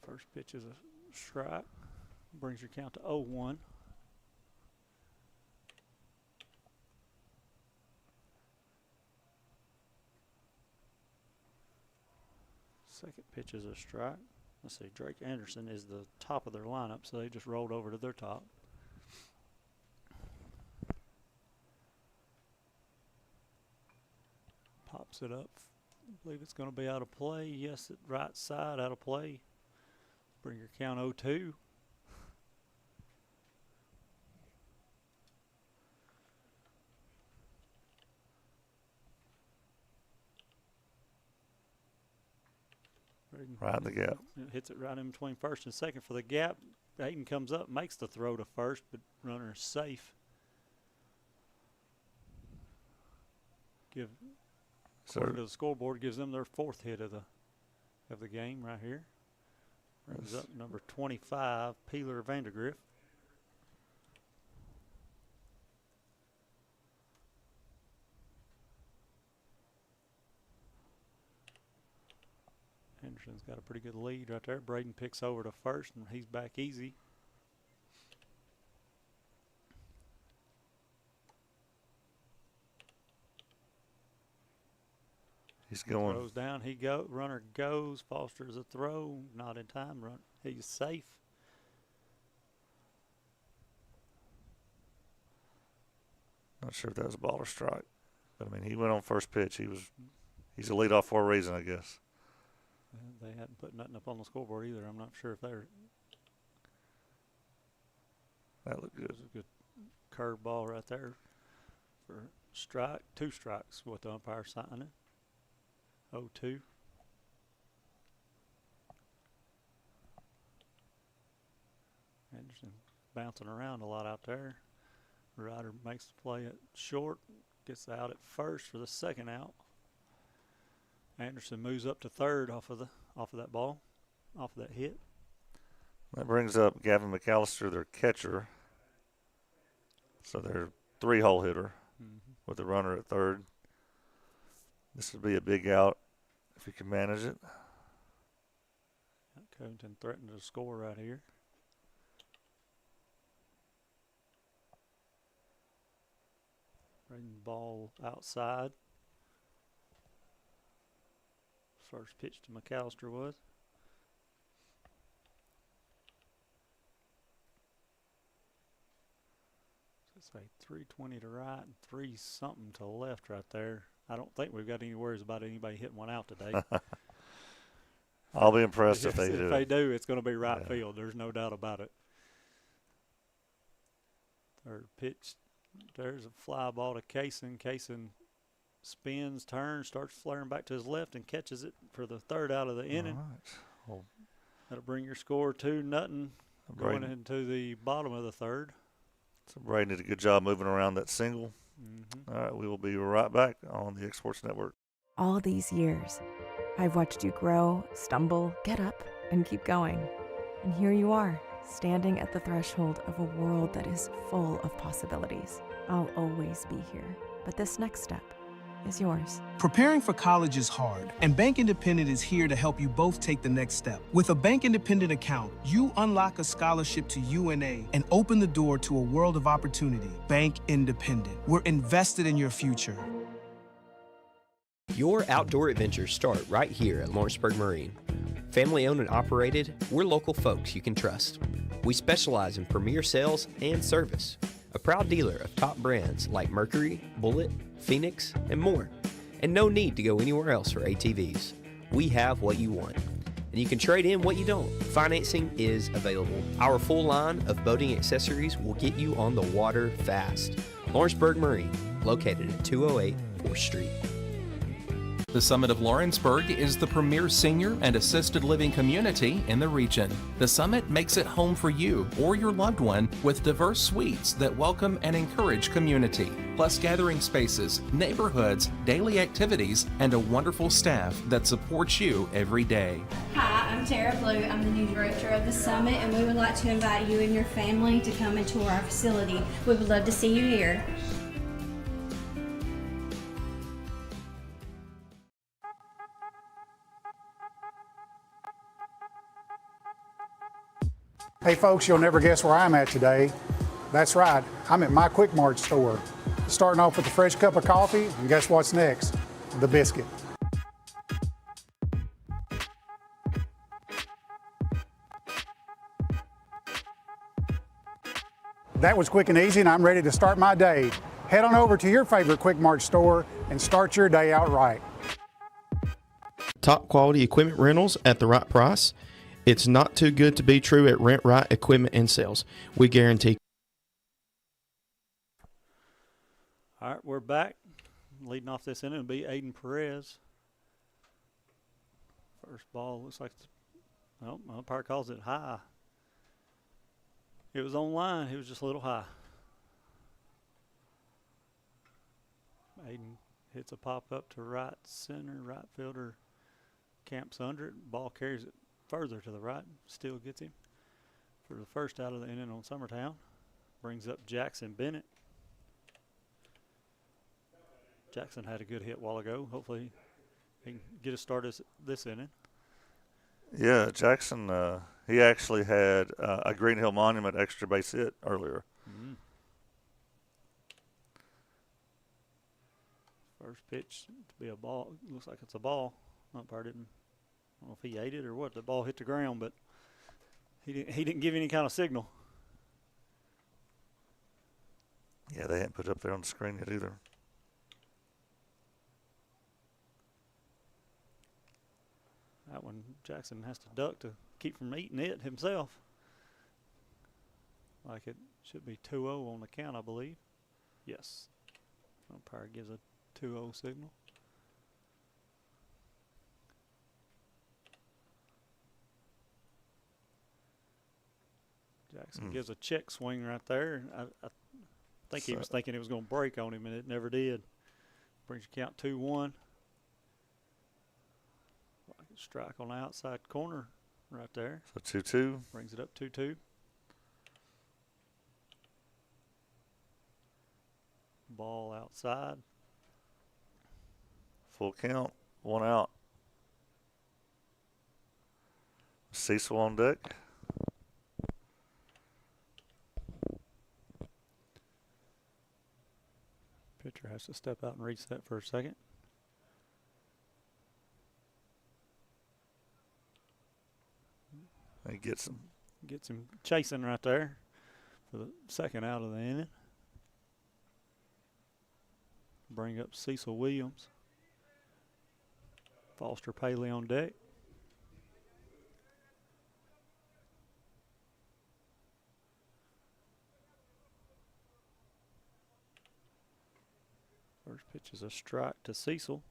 First pitch is a strike. Brings your count to 0-1. Second pitch is a strike. Let's see, Drake Anderson is the top of their lineup, so they just rolled over to their top. Pops it up. I believe it's going to be out of play. Yes, at right side, out of play. Bring your count 0-2. Right in the gap. Hits it right in between first and second for the gap. Hayden comes up, makes the throw to first, but runner is safe. According to the scoreboard, gives them their fourth hit of the game right here. Brings up number 25, Peeler Vandergriff. Anderson's got a pretty good lead right there. Braden picks over to first, and he's back easy. He's going. Throws down. Runner goes. Fosters a throw. Not in time. He's safe. Not sure if that was a ball or strike, but I mean he went on first pitch. He's a leadoff for a reason, I guess. They hadn't put nothing up on the scoreboard either. I'm not sure if they're. That looked good. It was a good curve ball right there for strike. 2 strikes with the umpire signing. 0-2. Anderson bouncing around a lot out there. Ryder makes the play at short. gets out at first for the second out. Anderson moves up to third off of that ball, off of that hit. That brings up Gavin McAllister, their catcher. So they're 3-hole hitter with the runner at third. This would be a big out if he can manage it. Covington threatened to score right here. Bring the ball outside. First pitch to McAllister was. Say 320 to right and 3 something to left right there. I don't think we've got any worries about anybody hitting one out today. I'll be impressed if they do. If they do, it's going to be right field. There's no doubt about it. Third pitch. There's a fly ball to Kaysen. Kaysen spins, turns, starts flaring back to his left and catches it for the third out of the inning. All right. Well, that'll bring your score 2-0 going into the bottom of the third. So Braden did a good job moving around that single. All right, we will be right back on the X Sports Network. All these years, I've watched you grow, stumble, get up, and keep going. And here you are, standing at the threshold of a world that is full of possibilities. I'll always be here, but this next step is yours. Preparing for college is hard, and Bank Independent is here to help you both take the next step. With a Bank Independent account, you unlock a scholarship to UNA and open the door to a world of opportunity. Bank Independent. We're invested in your future. Your outdoor adventures start right here at Lawrenceburg Marine. Family owned and operated, we're local folks you can trust. We specialize in premier sales and service. A proud dealer of top brands like Mercury, Bullet, Phoenix, and more. And no need to go anywhere else for ATVs. We have what you want. And you can trade in what you don't. Financing is available. Our full line of boating accessories will get you on the water fast. Lawrenceburg Marine, located at 208 4th Street. The Summit of Lawrenceburg is the premier senior and assisted living community in the region. The Summit makes it home for you or your loved one with diverse suites that welcome and encourage community, plus gathering spaces, neighborhoods, daily activities, and a wonderful staff that supports you every day. Hi, I'm Tara Blue. I'm the new director of the Summit, and we would like to invite you and your family to come and tour our facility. We would love to see you here. Hey folks, you'll never guess where I'm at today. That's right, I'm at my Quick Mart store. Starting off with a fresh cup of coffee, and guess what's next? The biscuit. That was quick and easy, and I'm ready to start my day. Head on over to your favorite Quick Mart store and start your day out right. Top quality equipment rentals at the right price. It's not too good to be true at Rent Right Equipment and Sales. We guarantee. All right, we're back. Leading off this inning will be Aiden Perez. First ball looks like, oh, my umpire calls it high. It was on line. It was just a little high. Aiden hits a pop up to right center. Right fielder camps under it. Ball carries it further to the right, still gets him for the first out of the inning on Summertown. Brings up Jackson Bennett. Jackson had a good hit a while ago. Hopefully he can get a start this inning. Yeah, Jackson, he actually had a Green Hill Monument extra base hit earlier. Mm-hmm. First pitch to be a ball. Looks like it's a ball. Umpire didn't. I don't know if he ate it or what. The ball hit the ground, but he didn't give any kind of signal. Yeah, they hadn't put it up there on the screen yet either. That one, Jackson has to duck to keep from eating it himself. Like it should be 2-0 on the count, I believe. Yes. Umpire gives a 2-0 signal. Jackson gives a check swing right there. I think he was thinking it was going to break on him, and it never did. Brings your count 2-1. Strike on the outside corner right there. So 2-2. Brings it up 2-2. Ball outside. Full count. 1 out. Cecil on deck. Pitcher has to step out and reset for a second. He gets him. Gets him chasing right there for the second out of the inning. Bring up Cecil Williams. Foster Paley on deck. First pitch is a strike to Cecil.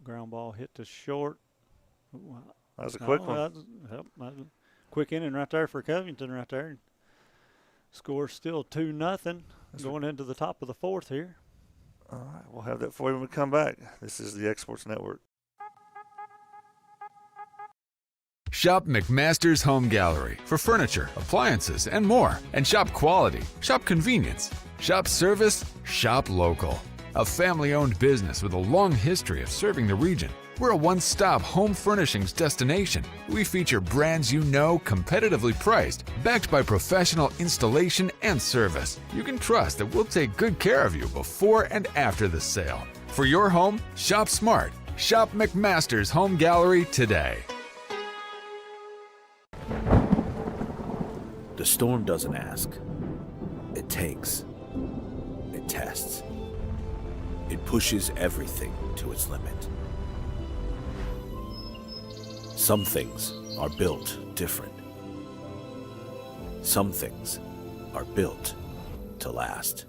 Ground ball hit to short. That was a quick one. That was a quick inning right there for Covington right there. Score still 2-0 going into the top of the fourth here. All right, we'll have that for you when we come back. This is the Exports Network. Shop McMaster's Home Gallery for furniture, appliances, and more. And shop quality, shop convenience, shop service, shop local. A family-owned business with a long history of serving the region. We're a one-stop home furnishings destination. We feature brands you know, competitively priced, backed by professional installation and service. You can trust that we'll take good care of you before and after the sale. For your home, shop smart. Shop McMaster's Home Gallery today. The storm doesn't ask. It takes. It tests. It pushes everything to its limit. Some things are built different. Some things are built to last.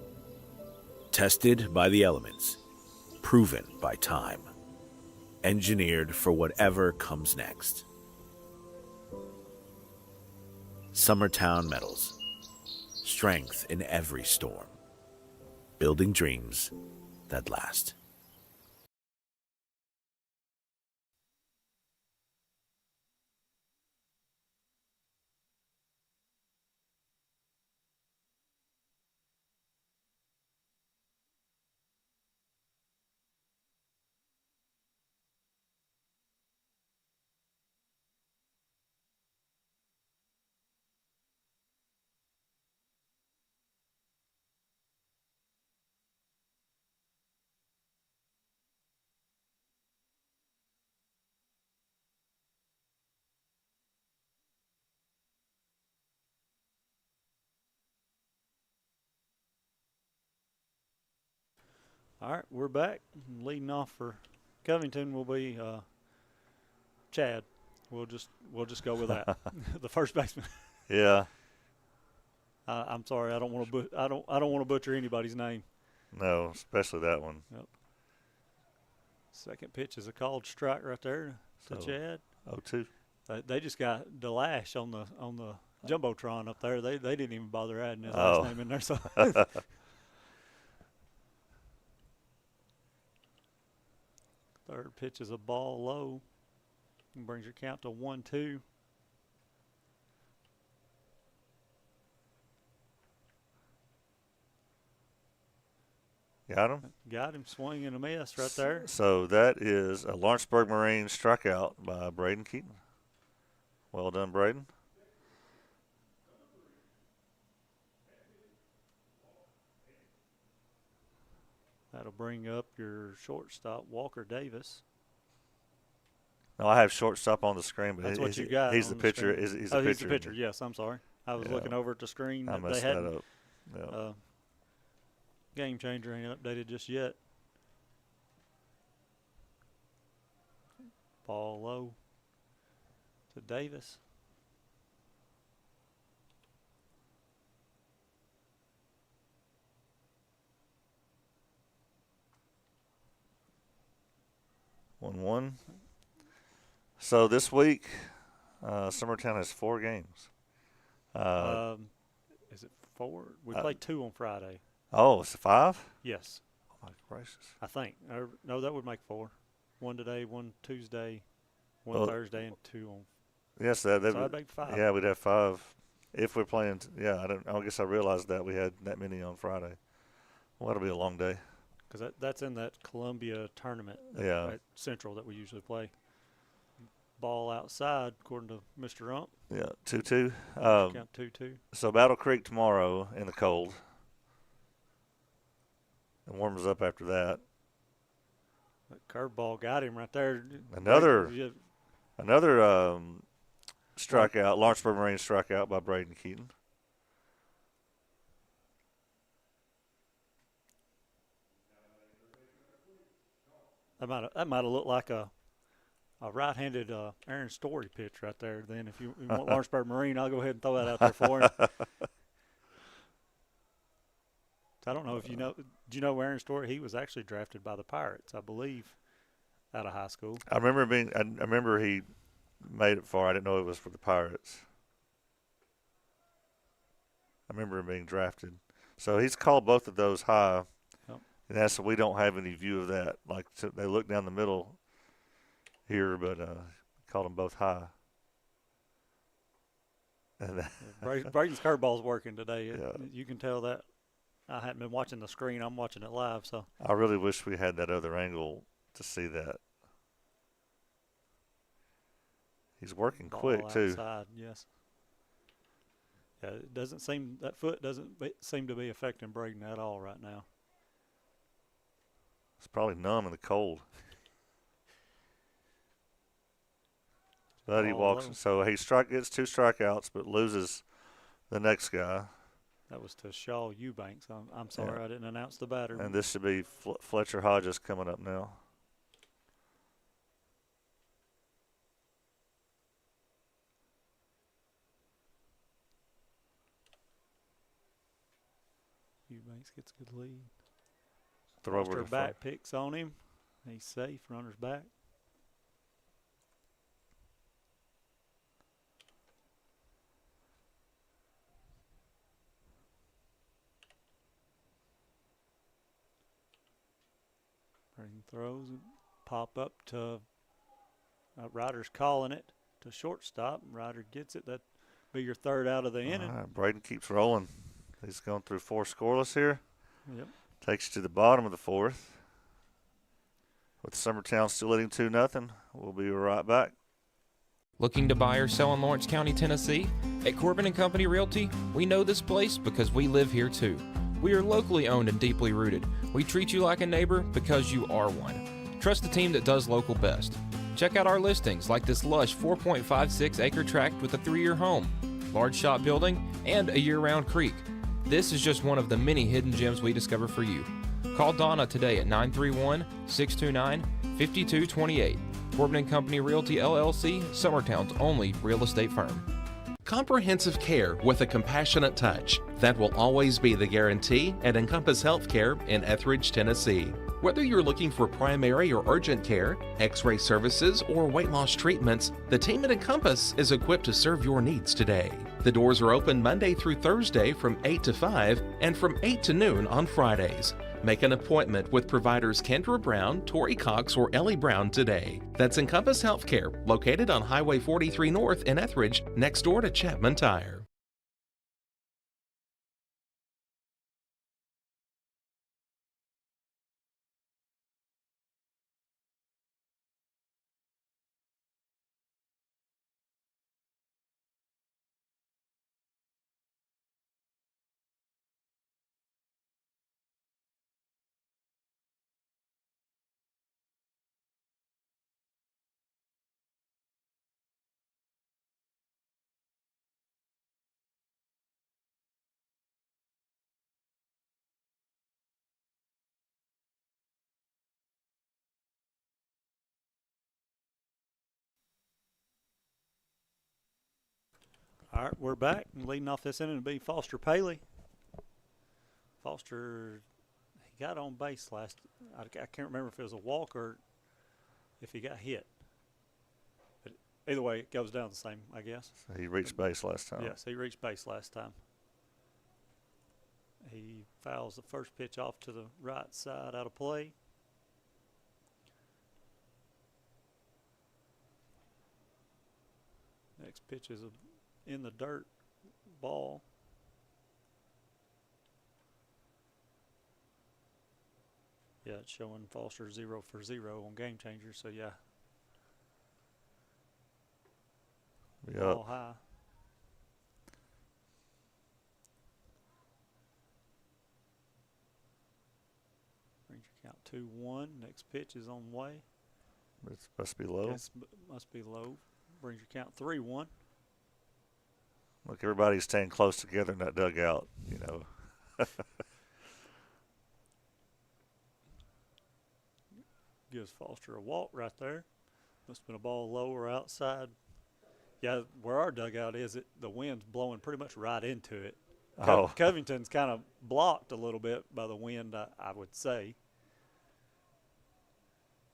Tested by the elements, proven by time, engineered for whatever comes next. Summertown Metals. Strength in every storm. Building dreams that last. All right, we're back. Leading off for Covington will be Chad. We'll just go with that. The first baseman. Yeah. I'm sorry. I don't want to butcher anybody's name. No, especially that one. Yep. Second pitch is a called strike right there to Chad. 0-2. They just got Delash on the jumbotron up there. They didn't even bother adding his last name in there. So. Third pitch is a ball low. And brings your count to 1-2. Got him? Got him, swing and a miss right there. So that is a Lawrenceburg Marine strikeout by Braden Keaton. Well done, Braden. That'll bring up your shortstop, Walker Davis. No, I have shortstop on the screen, but that's what you got. He's the pitcher. He's the pitcher. He's the pitcher. Yes, I'm sorry. I was looking over at the screen. I messed that up. Yeah. Game changer ain't updated just yet. Ball low to Davis. One. So this week, Summertown has 4 games. Is it 4? We played 2 on Friday. Oh, it's 5? Yes. Oh, my gracious. I think. No, that would make 4. 1 today, 1 Tuesday, 1 Thursday, and 2 on. Yes, so that'd make 5. Yeah, we'd have 5 if we're playing. I guess I realized that we had that many on Friday. Well, that'll be a long day. Because that's in that Columbia tournament at Central that we usually play. Ball outside, according to Mr. Rump. Yeah, 2-2. Count 2-2. So Battle Creek tomorrow in the cold. And warms up after that. That curveball got him right there. Another strikeout, Lawrenceburg Marine strikeout by Braden Keaton. That might have looked like a right-handed Aaron Story pitch right there. Then if you want Lawrenceburg Marine, I'll go ahead and throw that out there for him. I don't know if you know. Do you know Aaron Story? He was actually drafted by the Pirates, I believe, out of high school. I remember he made it far. I didn't know it was for the Pirates. I remember him being drafted. So he's called both of those high. Yep. And that's we don't have any view of that. Like so they look down the middle here, but called them both high. And Braden's curveball's working today. Yeah. You can tell that. I hadn't been watching the screen. I'm watching it live. So I really wish we had that other angle to see that. He's working ball quick too. Outside, yes. Yeah, it doesn't seem that foot doesn't seem to be affecting Braden at all right now. It's probably numb in the cold. But he walks, so he gets 2 strikeouts, but loses the next guy. That was to Shaw Eubanks. I'm sorry I didn't announce the batter. And this should be Fletcher Hodges coming up now. Eubanks gets a good lead. Throw over Foster back picks on him. He's safe. Runner's back. Braden throws and pop up to Ryder's calling it to shortstop. Ryder gets it. That'd be your 3rd out of the inning. All right, Braden keeps rolling. He's going through 4 scoreless here. Yep. Takes you to the bottom of the 4th. With Summertown still leading 2-0. We'll be right back. Looking to buy or sell in Lawrence County, Tennessee? At Corbin & Company Realty, we know this place because we live here too. We are locally owned and deeply rooted. We treat you like a neighbor because you are one. Trust the team that does local best. Check out our listings like this lush 4.56 acre tract with a 3-year home, large shop building, and a year-round creek. This is just one of the many hidden gems we discover for you. Call Donna today at 931-629-5228. Corbin & Company Realty LLC, Summertown's only real estate firm. Comprehensive care with a compassionate touch. That will always be the guarantee at Encompass Healthcare in Etheridge, Tennessee. Whether you're looking for primary or urgent care, x-ray services, or weight loss treatments, the team at Encompass is equipped to serve your needs today. The doors are open Monday through Thursday from 8 to 5 and from 8 to noon on Fridays. Make an appointment with providers Kendra Brown, Tori Cox, or Ellie Brown today. That's Encompass Healthcare, located on Highway 43 North in Etheridge, next door to Chapman Tire. All right, we're back. And leading off this inning will be Foster Paley. Foster, he got on base last. I can't remember if it was a walk or if he got hit. But either way, it goes down the same, I guess. So he reached base last time. Yes, he reached base last time. He fouls the first pitch off to the right side out of play. Next pitch is a in the dirt ball. Yeah, it's showing Foster 0 for 0 on Game Changer, so yeah. Ball high. Brings your count 2-1. Next pitch is on the way. It's supposed to be low. Yes, must be low. Brings your count 3-1. Look, everybody's staying close together in that dugout, you know. Gives Foster a walk right there. Must have been a ball lower outside. Yeah, where our dugout is, the wind's blowing pretty much right into it. Oh. Covington's kind of blocked a little bit by the wind, I would say.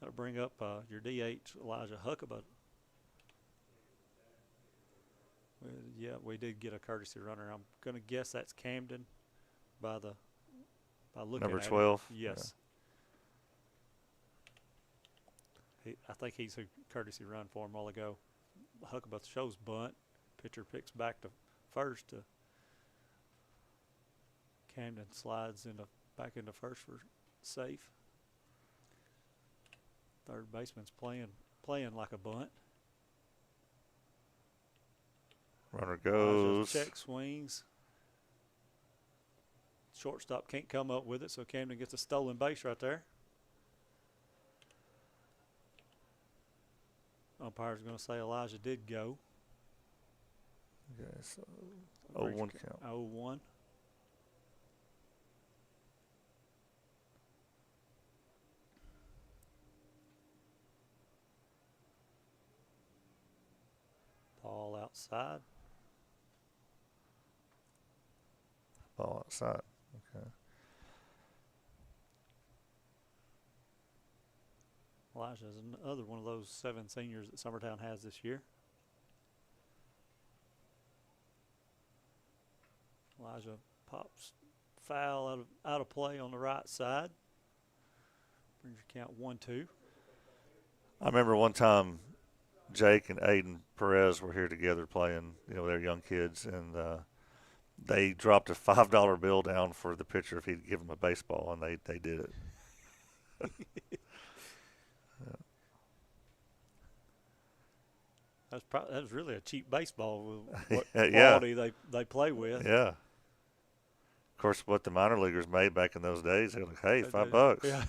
That'll bring up your DH, Elijah Huckabee. Yeah, we did get a courtesy runner. I'm going to guess that's Camden by looking Number at 12? It. Yes. Yeah. I think he's a courtesy run for him a while ago. Huckabee shows bunt. Pitcher picks back to first. Camden slides back into first for safe. Third baseman's playing like a bunt. Runner goes. Check swings. Shortstop can't come up with it, so Camden gets a stolen base right there. Umpire's going to say Elijah did go. Okay, so 0-1 count. 0-1. Ball outside. Ball outside. Okay. Elijah is another one of those 7 seniors that Summertown has this year. Elijah pops foul out of play on the right side. Brings your count 1-2. I remember one time Jake and Aiden Perez were here together playing, you know, they're young kids, and they dropped a $5 bill down for the pitcher if he'd give them a baseball, and they did it. That was really a cheap baseball with what Yeah. quality they play with. Yeah. Of course, what the minor leaguers made back in those days, they're like, hey, $5. Yeah.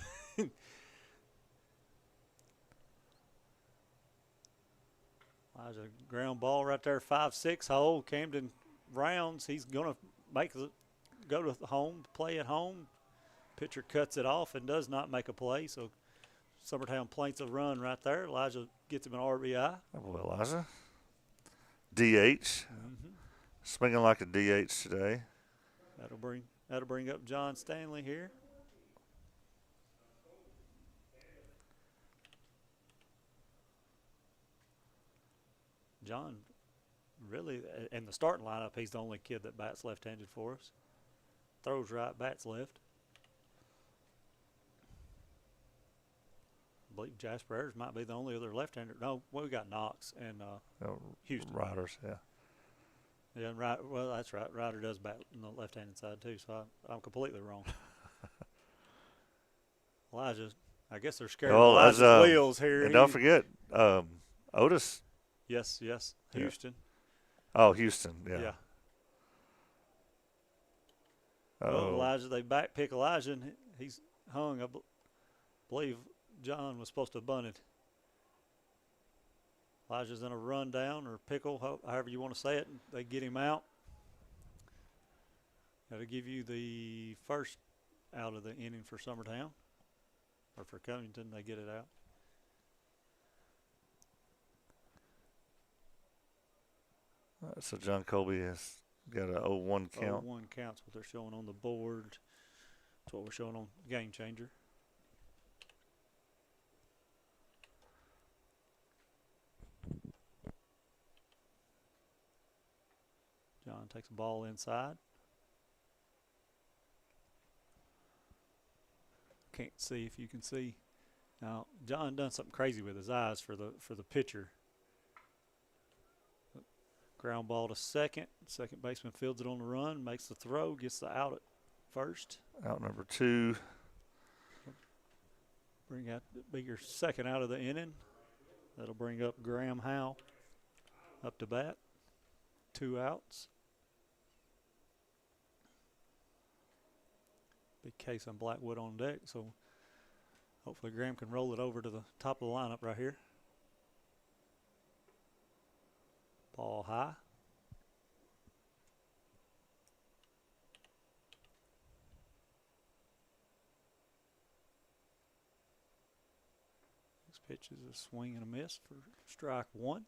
Elijah ground ball right there, 5-6 hole. Camden rounds. He's going to go to the home, play at home. Pitcher cuts it off and does not make a play. So Summertown plants a run right there. Elijah gets him an RBI. Oh, boy, Elijah. DH. Swinging like a DH today. That'll bring up John Stanley here. John, really, in the starting lineup, he's the only kid that bats left-handed for us. Throws right, bats left. I believe Jasper Ayers might be the only other left-hander. No, we got Knox and Houston. Riders, yeah. Yeah, right. Well, that's right. Ryder does bat on the left-handed side too, so I'm completely wrong. Elijah, I guess they're scared of Elijah's wheels here. And don't forget, Otis. Yes, Houston. Oh, Houston, yeah. Yeah. Well, Elijah, they back-pick Elijah, and he's hung. I believe John was supposed to have bunted. Elijah's in a rundown or pickle, however you want to say it. They get him out. That'll give you the first out of the inning for Summertown. Or for Covington, they get it out. So John Colby has got a 0-1 count. 0-1 count's what they're showing on the board. That's what we're showing on Game Changer. John takes the ball inside. Can't see if you can see. Now, John done something crazy with his eyes for the pitcher. Ground ball to second. Second baseman fields it on the run, makes the throw, gets the out at first. Out number 2. Be your second out of the inning. That'll bring up Graham Howe up to bat. 2 outs. Big case on Blackwood on deck, so hopefully Graham can roll it over to the top of the lineup right here. Ball high. This pitch is a swing and a miss for strike 1.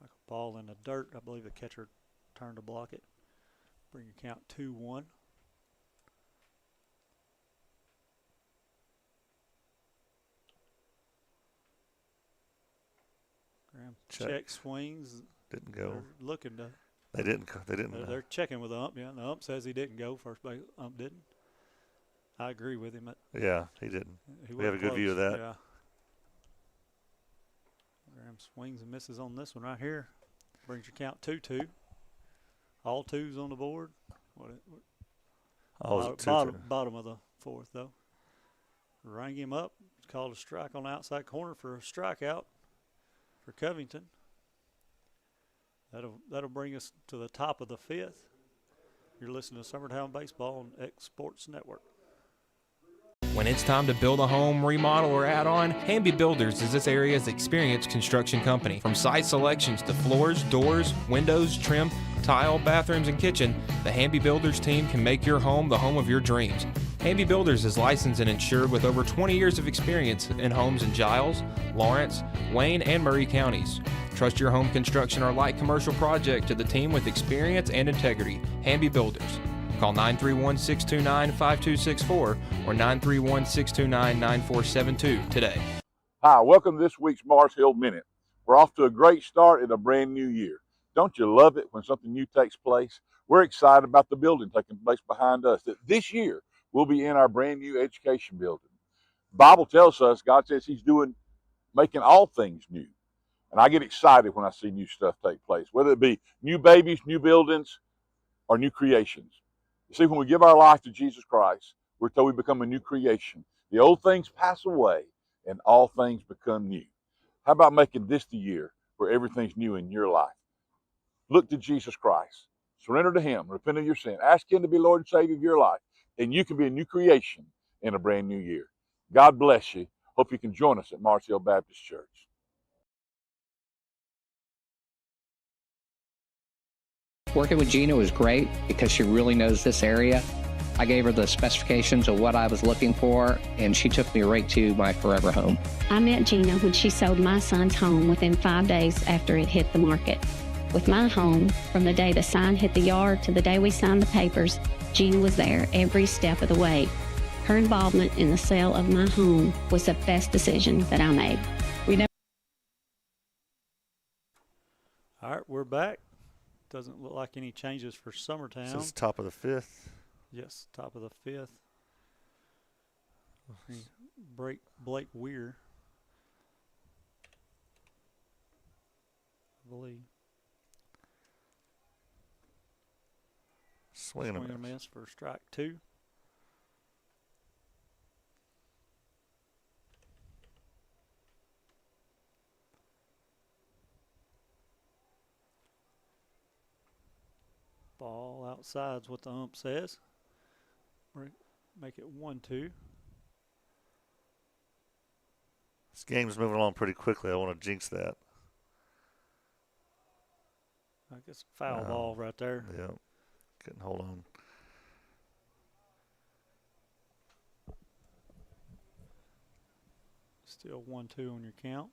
Like a ball in the dirt. I believe the catcher turned to block it. Bring your count 2-1. Graham check swings. Didn't go. They're looking to. They didn't. They're checking with the ump. Yeah, the ump says he didn't go. First base ump didn't. I agree with him. Yeah, he didn't. We have a good close. view of that. Yeah. Graham swings and misses on this one right here. Brings your count 2-2. All 2s on the board. Bottom of the 4th though. Rang him up. Called a strike on the outside corner for a strikeout for Covington. That'll bring us to the top of the 5th. You're listening to Summertown Baseball on X Sports Network. When it's time to build a home, remodel, or add on, Hamby Builders is this area's experienced construction company. From site selections to floors, doors, windows, trim, tile, bathrooms, and kitchen, the Hamby Builders team can make your home the home of your dreams. Hamby Builders is licensed and insured with over 20 years of experience in homes in Giles, Lawrence, Wayne, and Murray counties. Trust your home construction or light commercial project to the team with experience and integrity. Hamby Builders. Call 931-629-5264 or 931-629-9472 today. Hi, welcome to this week's Mars Hill Minute. We're off to a great start in a brand new year. Don't you love it when something new takes place? We're excited about the building taking place behind us, that this year we'll be in our brand new education building. The Bible tells us, God says he's making all things new. And I get excited when I see new stuff take place, whether it be new babies, new buildings, or new creations. You see, when we give our life to Jesus Christ, we're told we become a new creation. The old things pass away and all things become new. How about making this the year where everything's new in your life? Look to Jesus Christ. Surrender to him. Repent of your sin. Ask him to be Lord and Savior of your life. And you can be a new creation in a brand new year. God bless you. Hope you can join us at Mars Hill Baptist Church. Working with Gina was great because she really knows this area. I gave her the specifications of what I was looking for, and she took me right to my forever home. I met Gina when she sold my son's home within 5 days after it hit the market. With my home, from the day the sign hit the yard to the day we signed the papers, Gina was there every step of the way. Her involvement in the sale of my home was the best decision that I made. All right, we're back. Doesn't look like any changes for Summertown. This is top of the 5th. Yes, top of the 5th. Blake Weir, I believe. Swing and a miss for strike 2. Ball outside's what the ump says. Make it 1-2. This game's moving along pretty quickly. I want to jinx that. I guess foul ball right there. Yeah. Couldn't hold on. Still 1-2 on your count.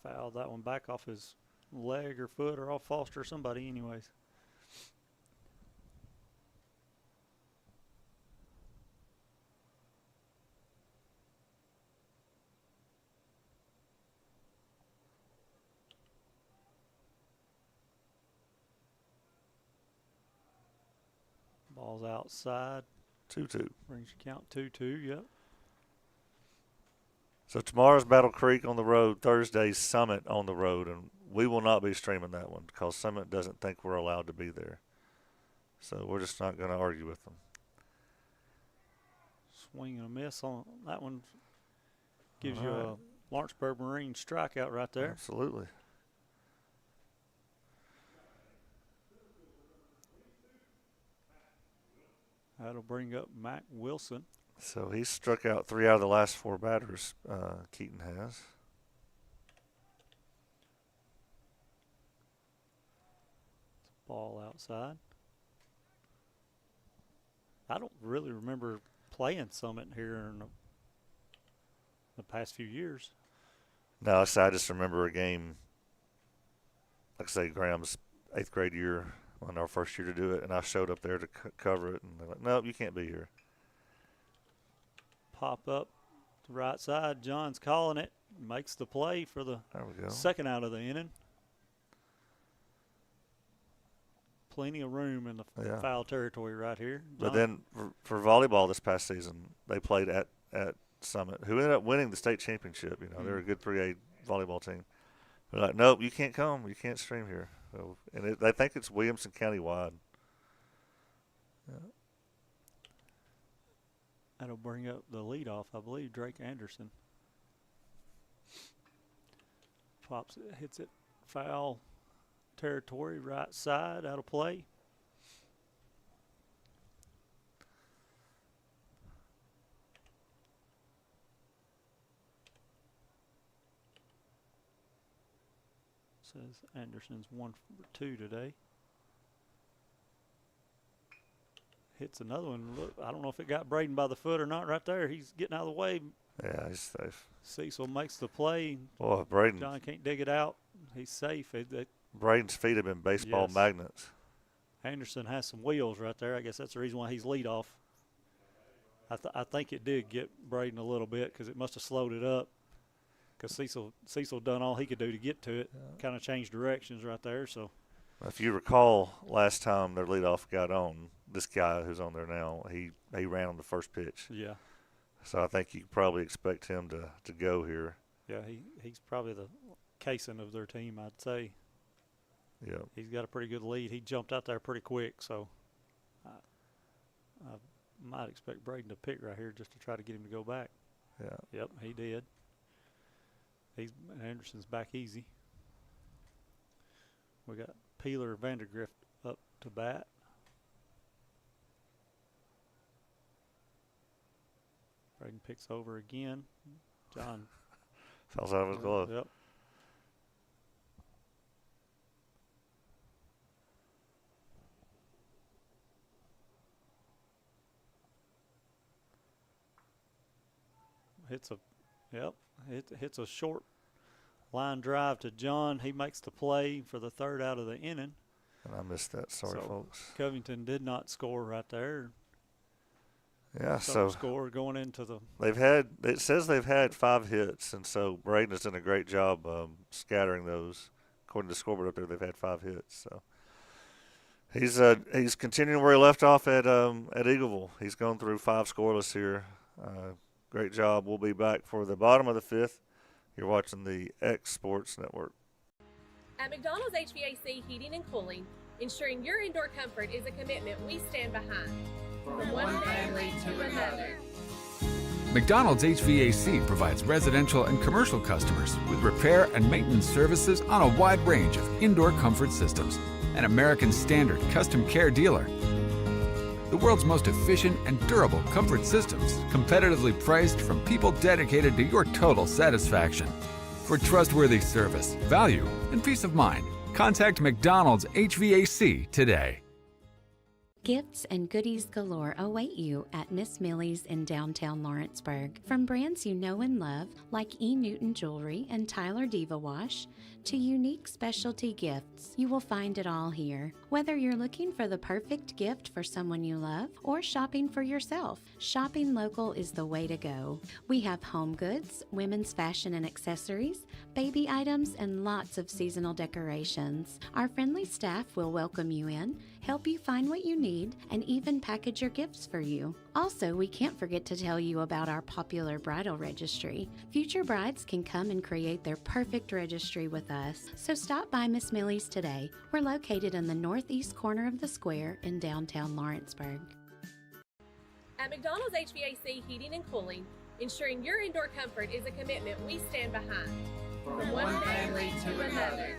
Fouled that one back off his leg or foot or off Foster or somebody anyways. Ball's outside. 2-2. Brings your count 2-2, yep. So tomorrow's Battle Creek on the road, Thursday's Summit on the road, and we will not be streaming that one because Summit doesn't think we're allowed to be there. So we're just not going to argue with them. Swing and a miss on that one. Gives you All right. a Lawrenceburg Marine strikeout right there. Absolutely. That'll bring up Mac Wilson. So he's struck out 3 out of the last 4 batters, Keaton has. Ball outside. I don't really remember playing Summit here in the past few years. No, so I just remember a game, like I say, Graham's 8th grade year, on our first year to do it, and I showed up there to cover it, and they're like, nope, you can't be here. Pop up to right side. John's calling it. Makes the play for the There we go. second out of the inning. Plenty of room in the Yeah. foul territory right here. But then for volleyball this past season, they played at Summit, who ended up winning the state championship. You know, they're a good 3A volleyball team. They're like, nope, you can't come. You can't stream here. So, and they think it's Williamson County wide. Yeah. That'll bring up the leadoff, I believe, Drake Anderson. Pops it, hits it foul territory, right side, out of play. Says Anderson's 1 for 2 today. Hits another one. Look, I don't know if it got Braden by the foot or not right there. He's getting out of the way. Yeah, he's safe. Cecil makes the play. Boy, Braden. John can't dig it out. He's safe. Braden's feet have been baseball Yes. magnets. Anderson has some wheels right there. I guess that's the reason why he's leadoff. I think it did get Braden a little bit because it must have slowed it up. Because Cecil done all he could do to get to it. Kind of changed directions right there. So If you recall, last time their leadoff got on, this guy who's on there now, he ran on the first pitch. yeah, So I think you probably expect him to go here. yeah, he's probably the casing of their team, I'd say. Yeah. He's got a pretty good lead. He jumped out there pretty quick, so I might expect Braden to pick right here just to try to get him to go back. Yeah. Yep, he did. Anderson's back easy. We got Peeler Vandergrift up to bat. Braden picks over again. John Falls out of his glove. Yep. Hits a short line drive to John. He makes the play for the 3rd out of the inning. And I missed that. Sorry, So folks. Covington did not score right there. Yeah, Don't so score going into the. it says they've had 5 hits, and so Braden has done a great job scattering those. According to the scoreboard up there, they've had 5 hits. So he's continuing where he left off at Eagleville. He's gone through 5 scoreless here. Great job. We'll be back for the bottom of the 5th. You're watching the X Sports Network. At McDonald's HVAC Heating and Cooling, ensuring your indoor comfort is a commitment we stand behind. From one family to another. McDonald's HVAC provides residential and commercial customers with repair and maintenance services on a wide range of indoor comfort systems. An American Standard custom care dealer. The world's most efficient and durable comfort systems, competitively priced from people dedicated to your total satisfaction. For trustworthy service, value, and peace of mind, contact McDonald's HVAC today. Gifts and goodies galore await you at Miss Millie's in downtown Lawrenceburg. From brands you know and love, like E. Newton Jewelry and Tyler Diva Wash, to unique specialty gifts, you will find it all here. Whether you're looking for the perfect gift for someone you love or shopping for yourself, shopping local is the way to go. We have home goods, women's fashion and accessories, baby items, and lots of seasonal decorations. Our friendly staff will welcome you in, help you find what you need, need and even package your gifts for you. Also, we can't forget to tell you about our popular bridal registry. Future brides can come and create their perfect registry with us. So stop by Miss Millie's today. We're located in the northeast corner of the square in downtown Lawrenceburg. At McDonald's HVAC Heating and Cooling, ensuring your indoor comfort is a commitment we stand behind. From one family to another.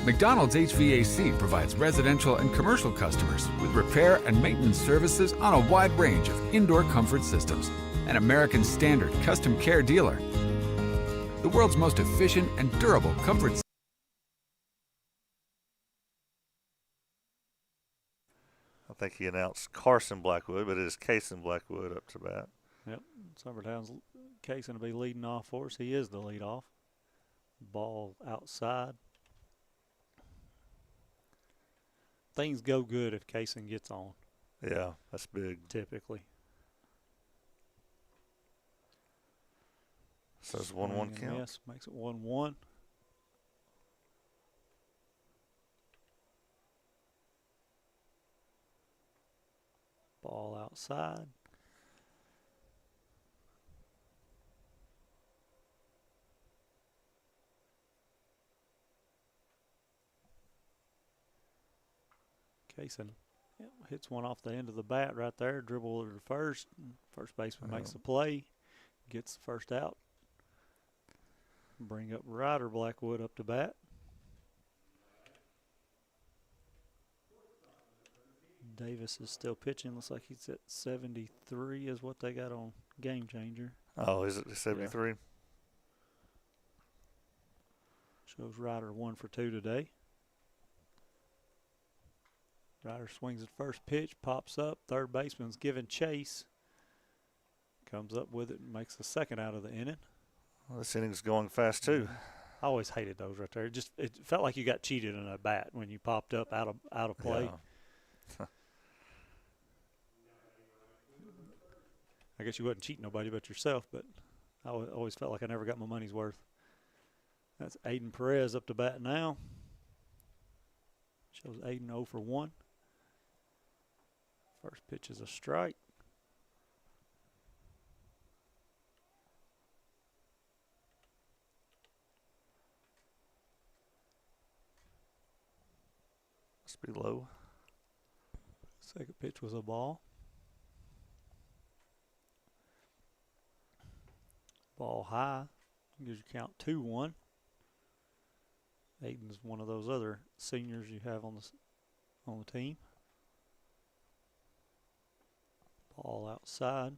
McDonald's HVAC provides residential and commercial customers with repair and maintenance services on a wide range of indoor comfort systems. An American Standard custom care dealer. The world's most efficient and durable comfort. I think he announced Carson Blackwood, but it is Cason Blackwood up to bat. Yep, Summertown's Cason will be leading off for us. He is the lead off. Ball outside. Things go good if Cason gets on. Yeah, that's big. Typically. So it's 1-1 count. Yes, makes it 1-1. Ball outside. Cason hits one off the end of the bat right there, dribble over to first. First baseman makes the play, gets the first out. Bring up Ryder Blackwood up to bat. Davis is still pitching. Looks like he's at 73 is what they got on Game Changer. Oh, is it 73? Yeah. Shows Ryder 1 for 2 today. Ryder swings at first pitch, pops up. Third baseman's giving chase. Comes up with it and makes the second out of the inning. Well, this inning's going fast too. I always hated those right there. It felt like you got cheated in a bat when you popped up out of play. Yeah. I guess you wasn't cheating nobody but yourself, but I always felt like I never got my money's worth. That's Aiden Perez up to bat now. Shows Aiden 0 for 1. First pitch is a strike. Must be low. Second pitch was a ball. Ball high. Gives you count 2-1. Aiden's one of those other seniors you have on the team. Ball outside.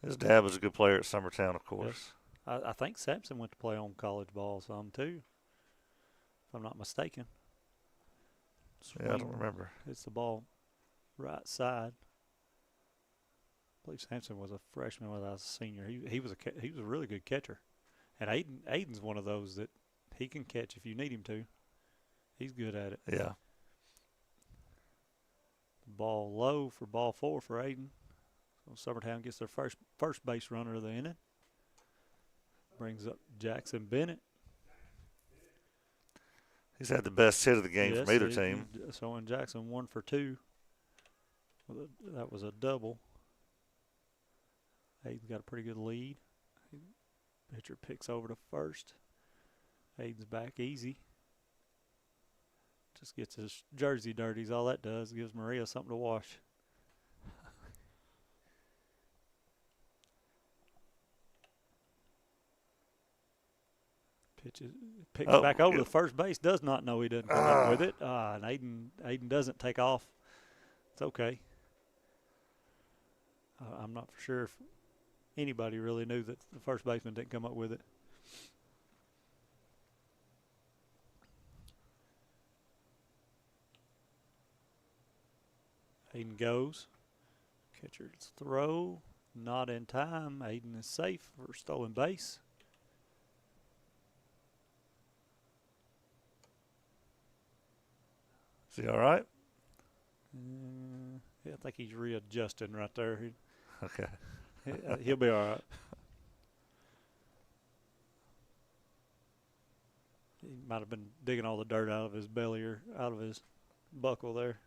His dad was a good player at Summertown, of course. Yes. I think Sampson went to play on college ball some too, if I'm not mistaken. Yeah, I don't remember. It's the ball right side. I believe Sampson was a freshman when I was a senior. He was a really good catcher, and Aiden's one of those that he can catch if you need him to. He's good at it. Yeah. Ball low for ball 4 for Aiden. So Summertown gets their first base runner of the inning. Brings up Jackson Bennett. He's had the best hit of the game from either team. So in Jackson 1 for 2. That was a double. Aiden's got a pretty good lead. Pitcher picks over to first. Aiden's back easy. Just gets his jersey dirty is all that does. Gives Maria something to wash. Picks back over to first base. Does not know he doesn't come up with it. And Aiden doesn't take off. It's okay. I'm not for sure if anybody really knew that the first baseman didn't come up with it. Aiden goes. Catcher's throw. Not in time. Aiden is safe for stolen base. Is he all right? Yeah, I think he's readjusting right there. Okay. He'll be all right. He might have been digging all the dirt out of his belly or out of his buckle there.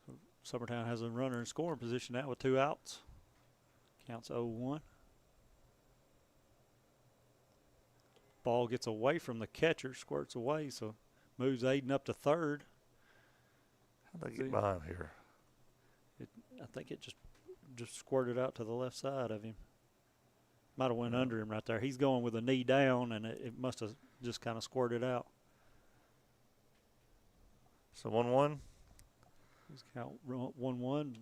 So Summertown has a runner in scoring position now with 2 outs. Counts 0-1. Ball gets away from the catcher, squirts away, so moves Aiden up to third. How'd they get by him here? I think it just squirted out to the left side of him. Might have went under him right there. He's going with a knee down, and it must have just kind of squirted out. So 1-1. Let's count 1-1.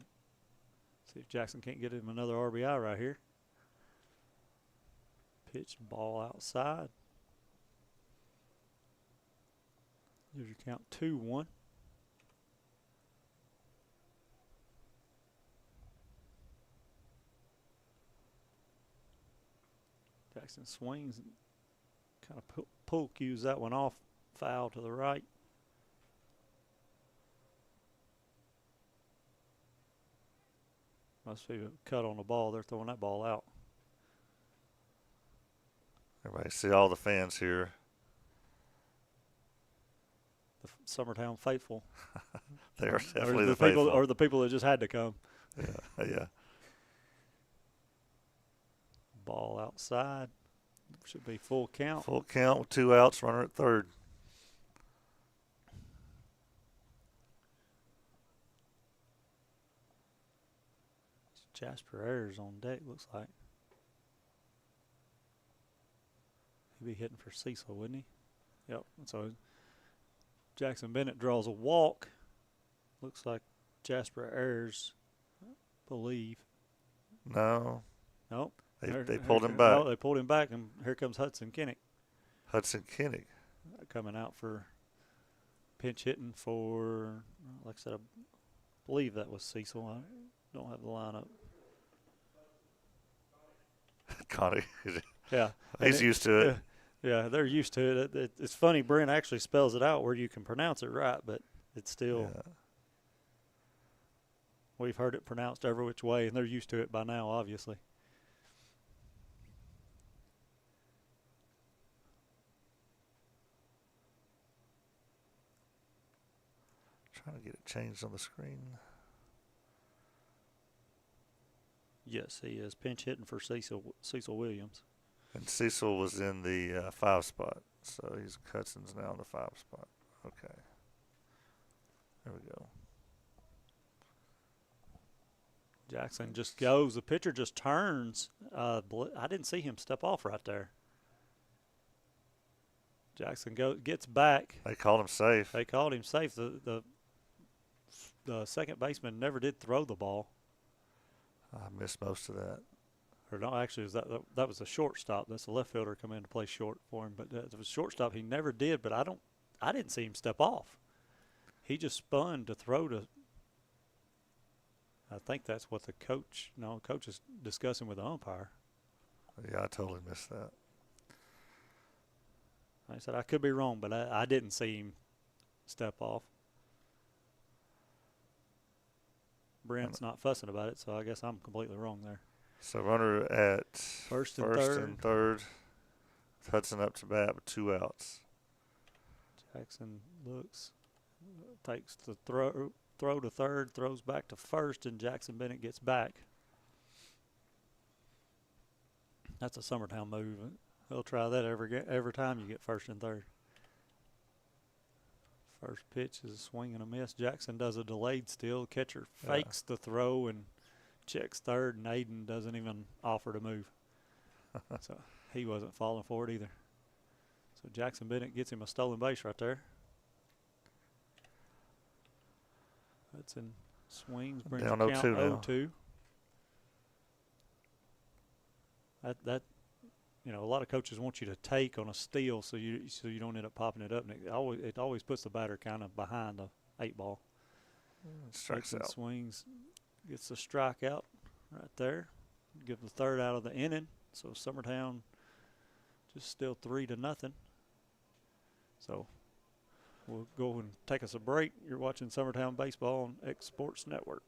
See if Jackson can't get him another RBI right here. Pitch, ball outside. Gives you count 2-1. Jackson swings and kind of pull cues that one off. Foul to the right. Must be a cut on the ball. They're throwing that ball out. Everybody see all the fans here. The Summertown faithful. They are definitely the faithful. People, or the people that just had to come. Yeah. Ball outside. Should be full count. Full count with 2 outs, runner at third. Jasper Ayers on deck, looks like. He'd be hitting for Cecil, wouldn't he? Yep. So Jackson Bennett draws a walk. Looks like Jasper Ayers, I believe. No. Nope. They pulled him back. No, they pulled him back, and here comes Hudson Kinnick. Hudson Kinnick. Coming out for pinch hitting for, like I said, I believe that was Cecil. I don't have the lineup. Connie. Yeah. He's used to it. Yeah, they're used to it. It's funny, Brent actually spells it out where you can pronounce it right, but it's still, we've heard it pronounced every which way, and they're used to it by now, obviously. Trying to get it changed on the screen. Yes, he is pinch hitting for Cecil Williams. And Cecil was in the 5 spot, so Hudson's now in the 5 spot. Okay. There we go. Jackson just goes. The pitcher just turns. I didn't see him step off right there. Jackson gets back. They called him safe. They called him safe. The second baseman never did throw the ball. I missed most of that. Or no, actually, that was a shortstop. That's a left fielder come in to play short for him. But it was shortstop. He never did. But I didn't see him step off. He just spun to throw to. I think that's what the coach. No, coach is discussing with the umpire. Yeah, I totally missed that. Like I said, I could be wrong, but I didn't see him step off. Brent's not fussing about it, so I guess I'm completely wrong there. So runner at first and third. Hudson up to bat with 2 outs. Jackson looks, takes the throw to third, throws back to first, and Jackson Bennett gets back. That's a Summertown move. They'll try that every time you get first and third. First pitch is a swing and a miss. Jackson does a delayed steal. Catcher fakes the throw and checks third, and Aiden doesn't even offer to move. So he wasn't falling for it either. So Jackson Bennett gets him a stolen base right there. Hudson swings, brings down the count 0-2 now. That you know, a lot of coaches want you to take on a steal so you don't end up popping it up, and it always puts the batter kind of behind the 8 ball. Strikes out. Swings, gets the strikeout right there. Give the third out of the inning. So Summertown just still 3-0. So we'll go and take us a break. You're watching Summertown Baseball on X Sports Network.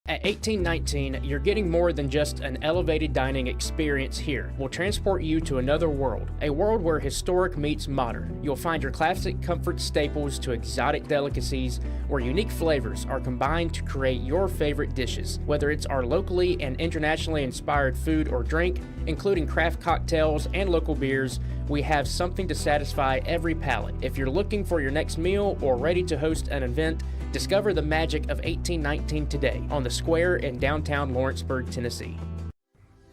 At 1819, you're getting more than just an elevated dining experience here. We'll transport you to another world, a world where historic meets modern. You'll find your classic comfort staples to exotic delicacies, where unique flavors are combined to create your favorite dishes. Whether it's our locally and internationally inspired food or drink, including craft cocktails and local beers, we have something to satisfy every palate. If you're looking for your next meal or ready to host an event, discover the magic of 1819 today on the Square in downtown Lawrenceburg, Tennessee.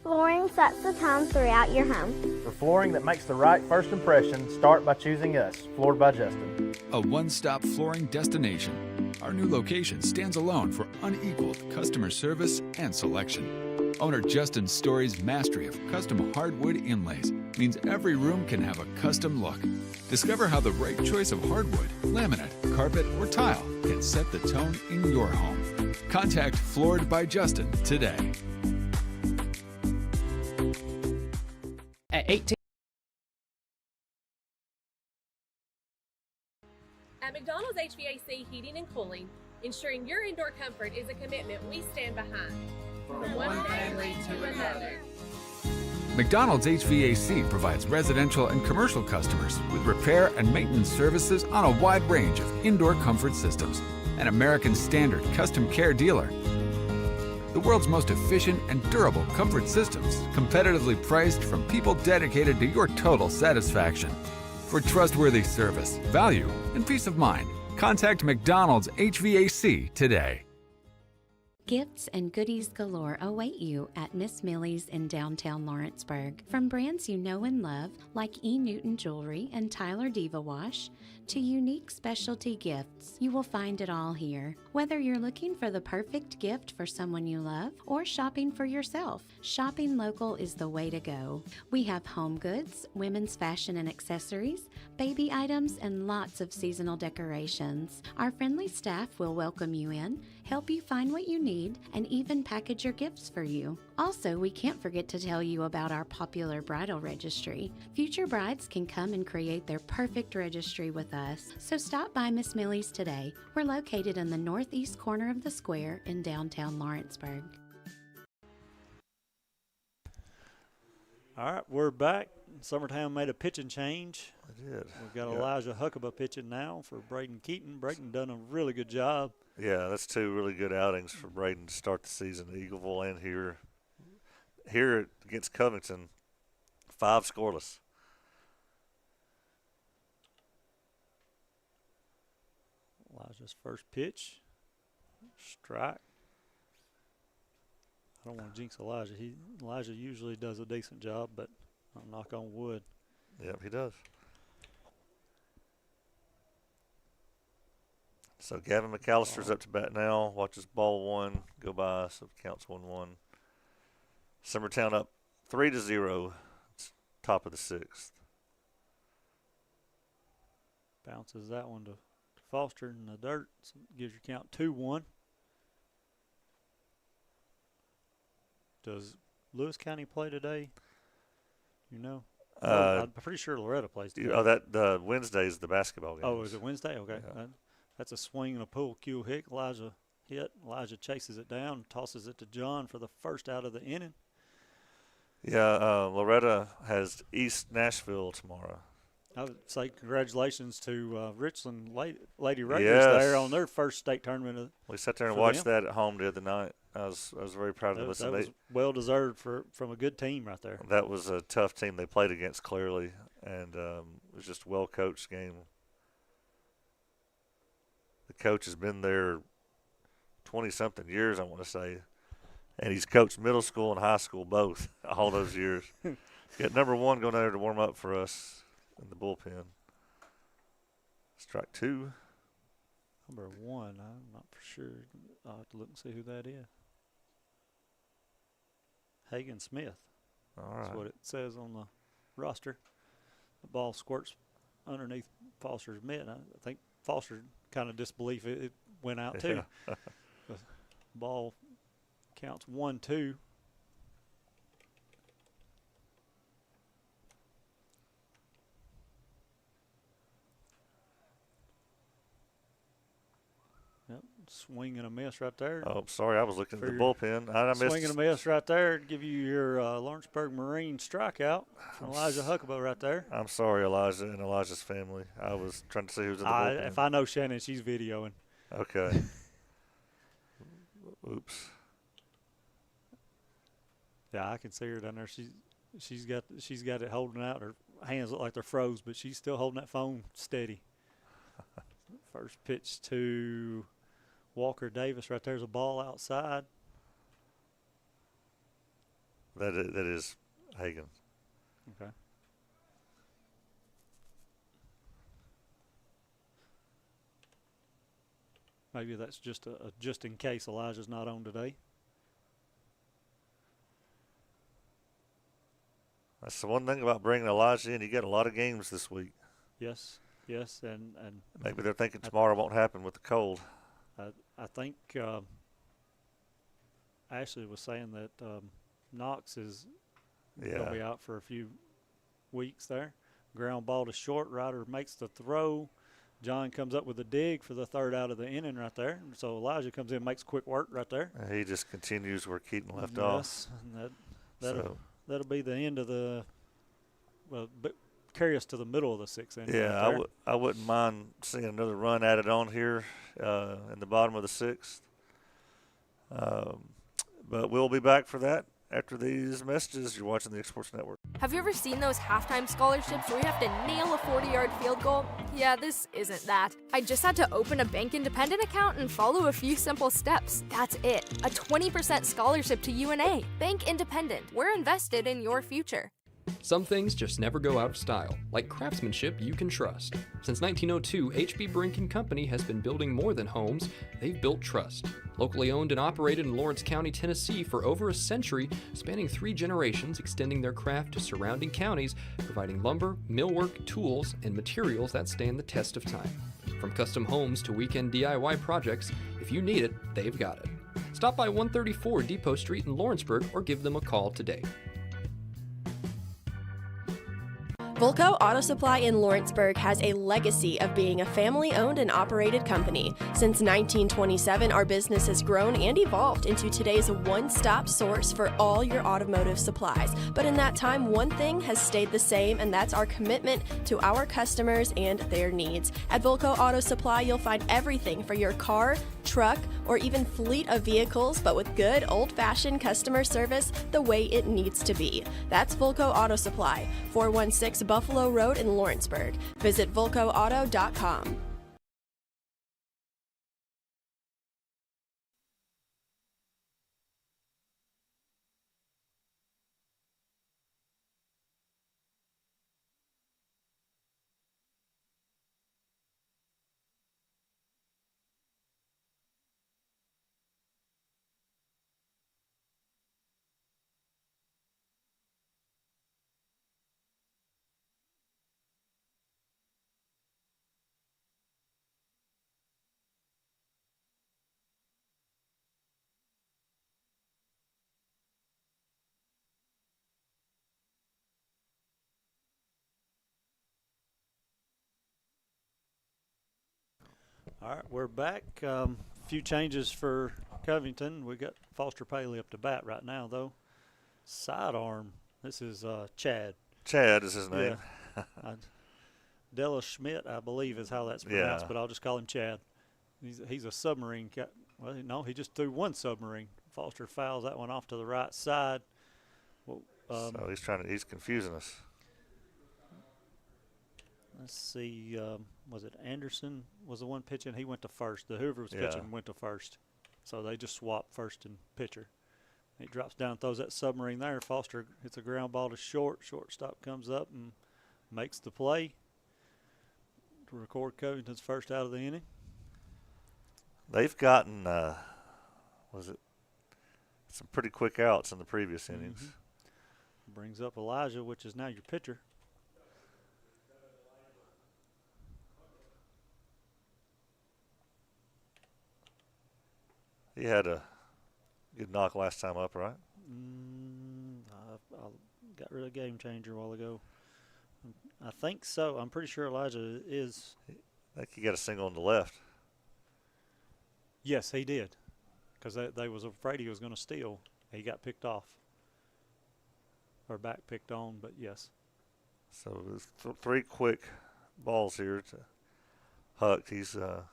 Flooring sets the tone throughout your home. For flooring that makes the right first impression, start by choosing us, Floored by Justin. A one-stop flooring destination. Our new location stands alone for unequaled customer service and selection. Owner Justin Story's mastery of custom hardwood inlays means every room can have a custom look. Discover how the right choice of hardwood, laminate, carpet, or tile can set the tone in your home. Contact Floored by Justin today. At 18. At McDonald's HVAC Heating and Cooling, ensuring your indoor comfort is a commitment we stand behind. From one family to another. McDonald's HVAC provides residential and commercial customers with repair and maintenance services on a wide range of indoor comfort systems. An American Standard custom care dealer. The world's most efficient and durable comfort systems, competitively priced from people dedicated to your total satisfaction. For trustworthy service, value, and peace of mind, contact McDonald's HVAC today. Gifts and goodies galore await you at Miss Millie's in downtown Lawrenceburg. From brands you know and love, like E. Newton Jewelry and Tyler Diva Wash, to unique specialty gifts, you will find it all here. Whether you're looking for the perfect gift for someone you love or shopping for yourself, shopping local is the way to go. We have home goods, women's fashion and accessories, baby items, and lots of seasonal decorations. Our friendly staff will welcome you in, help you find what you need, and even package your gifts for you. Also, we can't forget to tell you about our popular bridal registry. Future brides can come and create their perfect registry with us. So stop by Miss Millie's today. We're located in the northeast corner of the square in downtown Lawrenceburg. All right, we're back. Summertown made a pitching change. I did. We've got Elijah Huckabee pitching now for Braden Keaton. Braden done a really good job. Yeah, that's two really good outings for Braden to start the season at Eagleville and here. Here against Covington, 5 scoreless. Elijah's first pitch, strike. I don't want to jinx Elijah. Elijah usually does a decent job, but I'll knock on wood. Yep, he does. So Gavin McAllister's up to bat now. Watches ball 1 go by, so it counts 1-1. Summertown up 3-0. It's top of the 6th. Bounces that one to Foster in the dirt. So gives your count 2-1. Does Lewis County play today? You know? I'm pretty sure Loretta plays today. Oh, that Wednesday's the basketball game. Oh, is it Wednesday? Okay. Yeah. That's a swing and a pull. Q Hick. Elijah hit. Elijah chases it down, tosses it to John for the first out of the inning. Yeah, Loretta has East Nashville tomorrow. I would say congratulations to Richland Lady Raiders there on their first state tournament. We sat there and watched that at home the other night. I was very proud of us. That was well deserved from a good team right there. That was a tough team they played against, clearly, and it was just a well coached game. The coach has been there 20-something years, I want to say, and he's coached middle school and high school both all those years. Got number 1 going there to warm up for us in the bullpen. Strike 2. Number 1, I'm not for sure. I'll have to look and see who that is. Hagan Smith. All right. That's what it says on the roster. The ball squirts underneath Foster's mitt. I think Foster kind of disbelief it went out too. The ball counts 1-2. Swing and a miss right there. Oh, sorry, I was looking at the bullpen. I missed. Swing and a miss right there. Give you your Lawrenceburg Marine strikeout from Elijah Huckabee right there. I'm sorry, Elijah and Elijah's family. I was trying to see who's in the bullpen. If I know Shannon, she's videoing. Okay. Oops. Yeah, I can see her down there. She's got it holding out. Her hands look like they're froze, but she's still holding that phone steady. First pitch to Walker Davis. Right there's a ball outside. That is Hagan. Okay. Maybe that's just a just in case Elijah's not on today. That's the one thing about bringing Elijah in. You get a lot of games this week. Yes, and maybe they're thinking tomorrow won't happen with the cold. I think Ashley was saying that Knox is going to be out for a few weeks there. Ground ball to short. Ryder makes the throw. John comes up with a dig for the third out of the inning right there. So Elijah comes in and makes quick work right there. He just continues where Keaton left off. And that'll be the end of the but carry us to the middle of the sixth inning. Yeah, right I wouldn't mind seeing another run added on here in the bottom of the sixth. But we'll be back for that after these messages. You're watching the Exports Network. Have you ever seen those halftime scholarships where you have to nail a 40-yard field goal? Yeah, this isn't that. I just had to open a Bank Independent account and follow a few simple steps. That's it. A 20% scholarship to UNA. Bank Independent. We're invested in your future. Some things just never go out of style, like craftsmanship you can trust. Since 1902, H.B. Brink & Company has been building more than homes, they've built trust. Locally owned and operated in Lawrence County, Tennessee for over a century, spanning 3 generations, extending their craft to surrounding counties, providing lumber, millwork, tools, and materials that stand the test of time. From custom homes to weekend DIY projects, if you need it, they've got it. Stop by 134 Depot Street in Lawrenceburg or give them a call today. Volco Auto Supply in Lawrenceburg has a legacy of being a family-owned and operated company. Since 1927, our business has grown and evolved into today's one-stop source for all your automotive supplies. But in that time, one thing has stayed the same, and that's our commitment to our customers and their needs. At Volco Auto Supply, you'll find everything for your car, truck, or even fleet of vehicles, but with good old-fashioned customer service the way it needs to be. That's Volco Auto Supply, 416 Buffalo Road in Lawrenceburg. Visit VolcoAuto.com. All right, we're back. Few changes for Covington. We got Foster Paley up to bat right now, though. Sidearm. This is Chad. Chad is his name. Yeah. Della Schmidt, I believe, is how that's pronounced, but I'll just call him Chad. He's a submarine. Well, no, he just threw one submarine. Foster fouls that one off to the right side. Well, so he's confusing us. Let's see, was it Anderson was the one pitching? He went to first. Whoever was pitching went to first. So they just swapped first and pitcher. He drops down, throws that submarine there. Foster hits a ground ball to short. Shortstop comes up and makes the play to record Covington's first out of the inning. They've gotten, some pretty quick outs in the previous innings. Brings up Elijah, which is now your pitcher. He had a good knock last time up, right? I got rid of Game Changer a while ago. I think so. I'm pretty sure Elijah is. I think he got a single on the left. Yes, he did, because they was afraid he was going to steal. He got picked off, or back picked on, but yes. So there's 3 quick balls here to Huck. He's up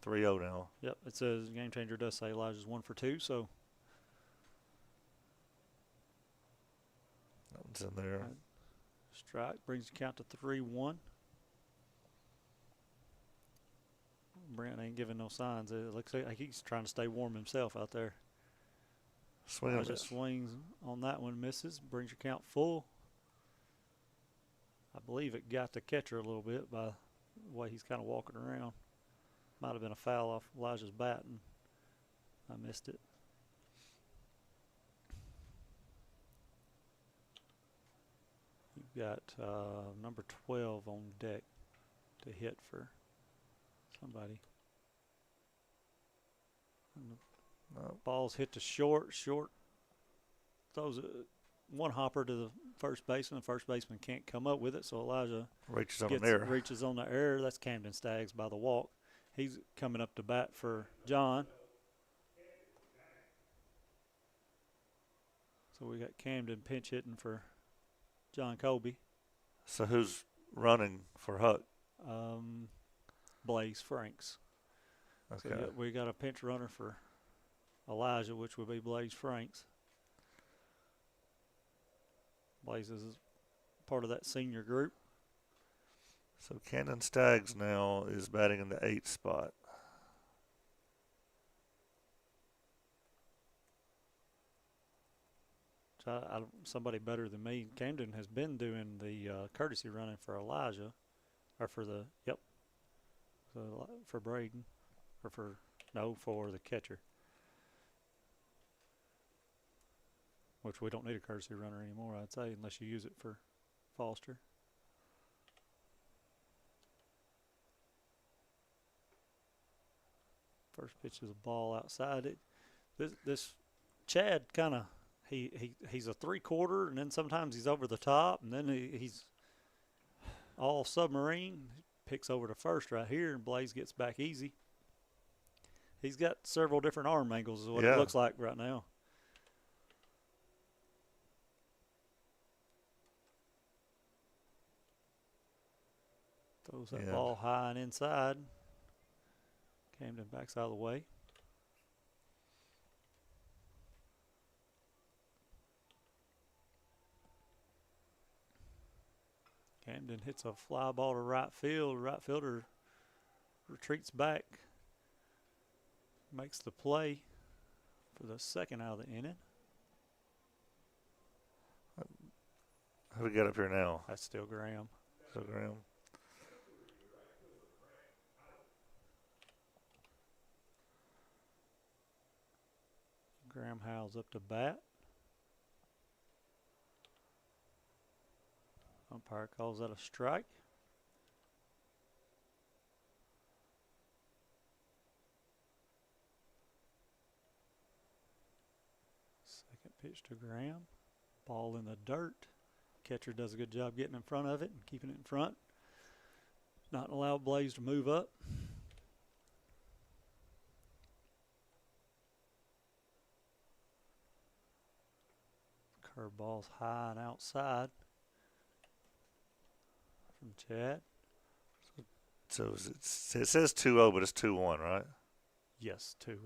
3-0 now. Yep, it says Game Changer does say Elijah's 1 for 2, so. That one's in there. Strike brings the count to 3-1. Brent ain't giving no signs. It looks like he's trying to stay warm himself out there. Just swings on that one, misses, brings your count full. I believe it got the catcher a little bit by the way he's kind of walking around. Might have been a foul off Elijah's bat, and I missed it. You've got number 12 on deck to hit for somebody. And the ball's hit to short. Short throws one hopper to the first baseman. The first baseman can't come up with it, so Elijah reaches on the air. That's Camden Staggs by the walk. He's coming up to bat for John. So we got Camden pinch hitting for John Colby. So who's running for Huck? Blaze Franks. Okay. So we got a pinch runner for Elijah, which would be Blaze Franks. Blaze is part of that senior group. So Camden Staggs now is batting in the 8th spot. Somebody better than me. Camden has been doing the courtesy running for Elijah, or for Braden, or for the catcher. Which we don't need a courtesy runner anymore, I'd say, unless you use it for Foster. First pitch is a ball outside. This Chad kind of he's a 3/4, and then sometimes he's over the top, and then he's all submarine. Picks over to first right here, and Blaze gets back easy. He's got several different arm angles, is what it looks like right now. Throws that ball high and inside. Camden backs out of the way. Camden hits a fly ball to right field. Right fielder retreats back. Makes the play for the second out of the inning. Who we got up here now? That's still Graham. Still Graham. Graham Howell's up to bat. Umpire calls that a strike. Second pitch to Graham. Ball in the dirt. Catcher does a good job getting in front of it and keeping it in front. Not allow Blaze to move up. Curveball's high and outside from Chad. So it says 2-0, but it's 2-1, right? Yes, 2-1.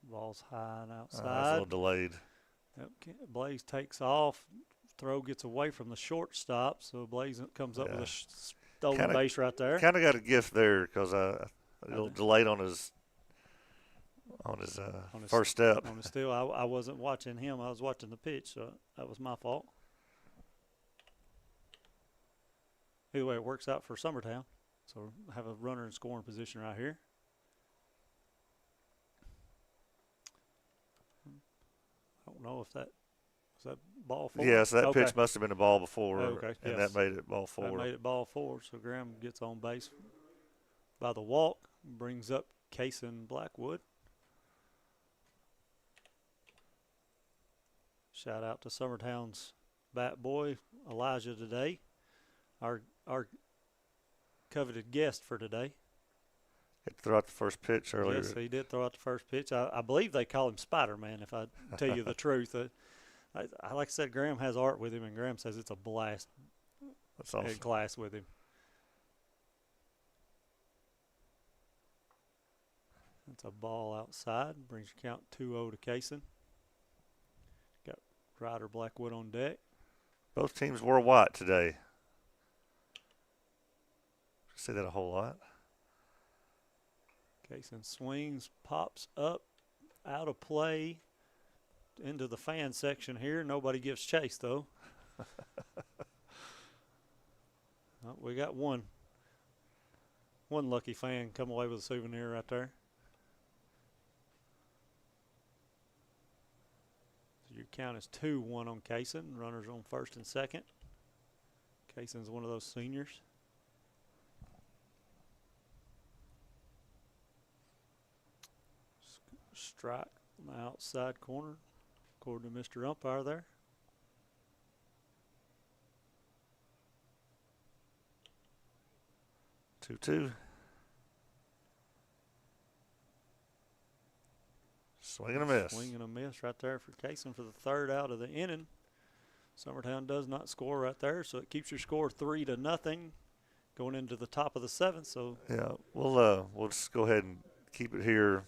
Ball's high and outside. That's a little delayed. Yep. Blaze takes off. Throw gets away from the shortstop, so Blaze comes up with a stolen base right there. Kind of got a gift there because a little delayed on his first step. On his steal, I wasn't watching him. I was watching the pitch, so that was my fault. Either way, it works out for Summertown. So have a runner in scoring position right here. I don't know if was that ball 4? Yes, that pitch must have been a ball before, and that made it ball 4. That made it ball 4, so Graham gets on base by the walk, brings up Cason Blackwood. Shout out to Summertown's bat boy, Elijah, today. Our coveted guest for today. Had to throw out the first pitch earlier. Yes, he did throw out the first pitch. I believe they call him Spider-Man, if I tell you the truth. Like I said, Graham has art with him, and Graham says it's a blast. That's awesome. In class with him. That's a ball outside. Brings your count 2-0 to Kaysen. Got Ryder Blackwood on deck. Both teams wore white today. See that a whole lot. Kaysen swings, pops up, out of play, into the fan section here. Nobody gives chase, though. Oh, we got one lucky fan come away with a souvenir right there. So your count is 2-1 on Kaysen. Runners on first and second. Kaysen's one of those seniors. Strike on the outside corner, according to Mr. Umpire there. 2-2. Swing and a miss. Swing and a miss right there for Kaysen for the third out of the inning. Summertown does not score right there, so it keeps your score 3-0 going into the top of the seventh. So yeah, we'll just go ahead and keep it here.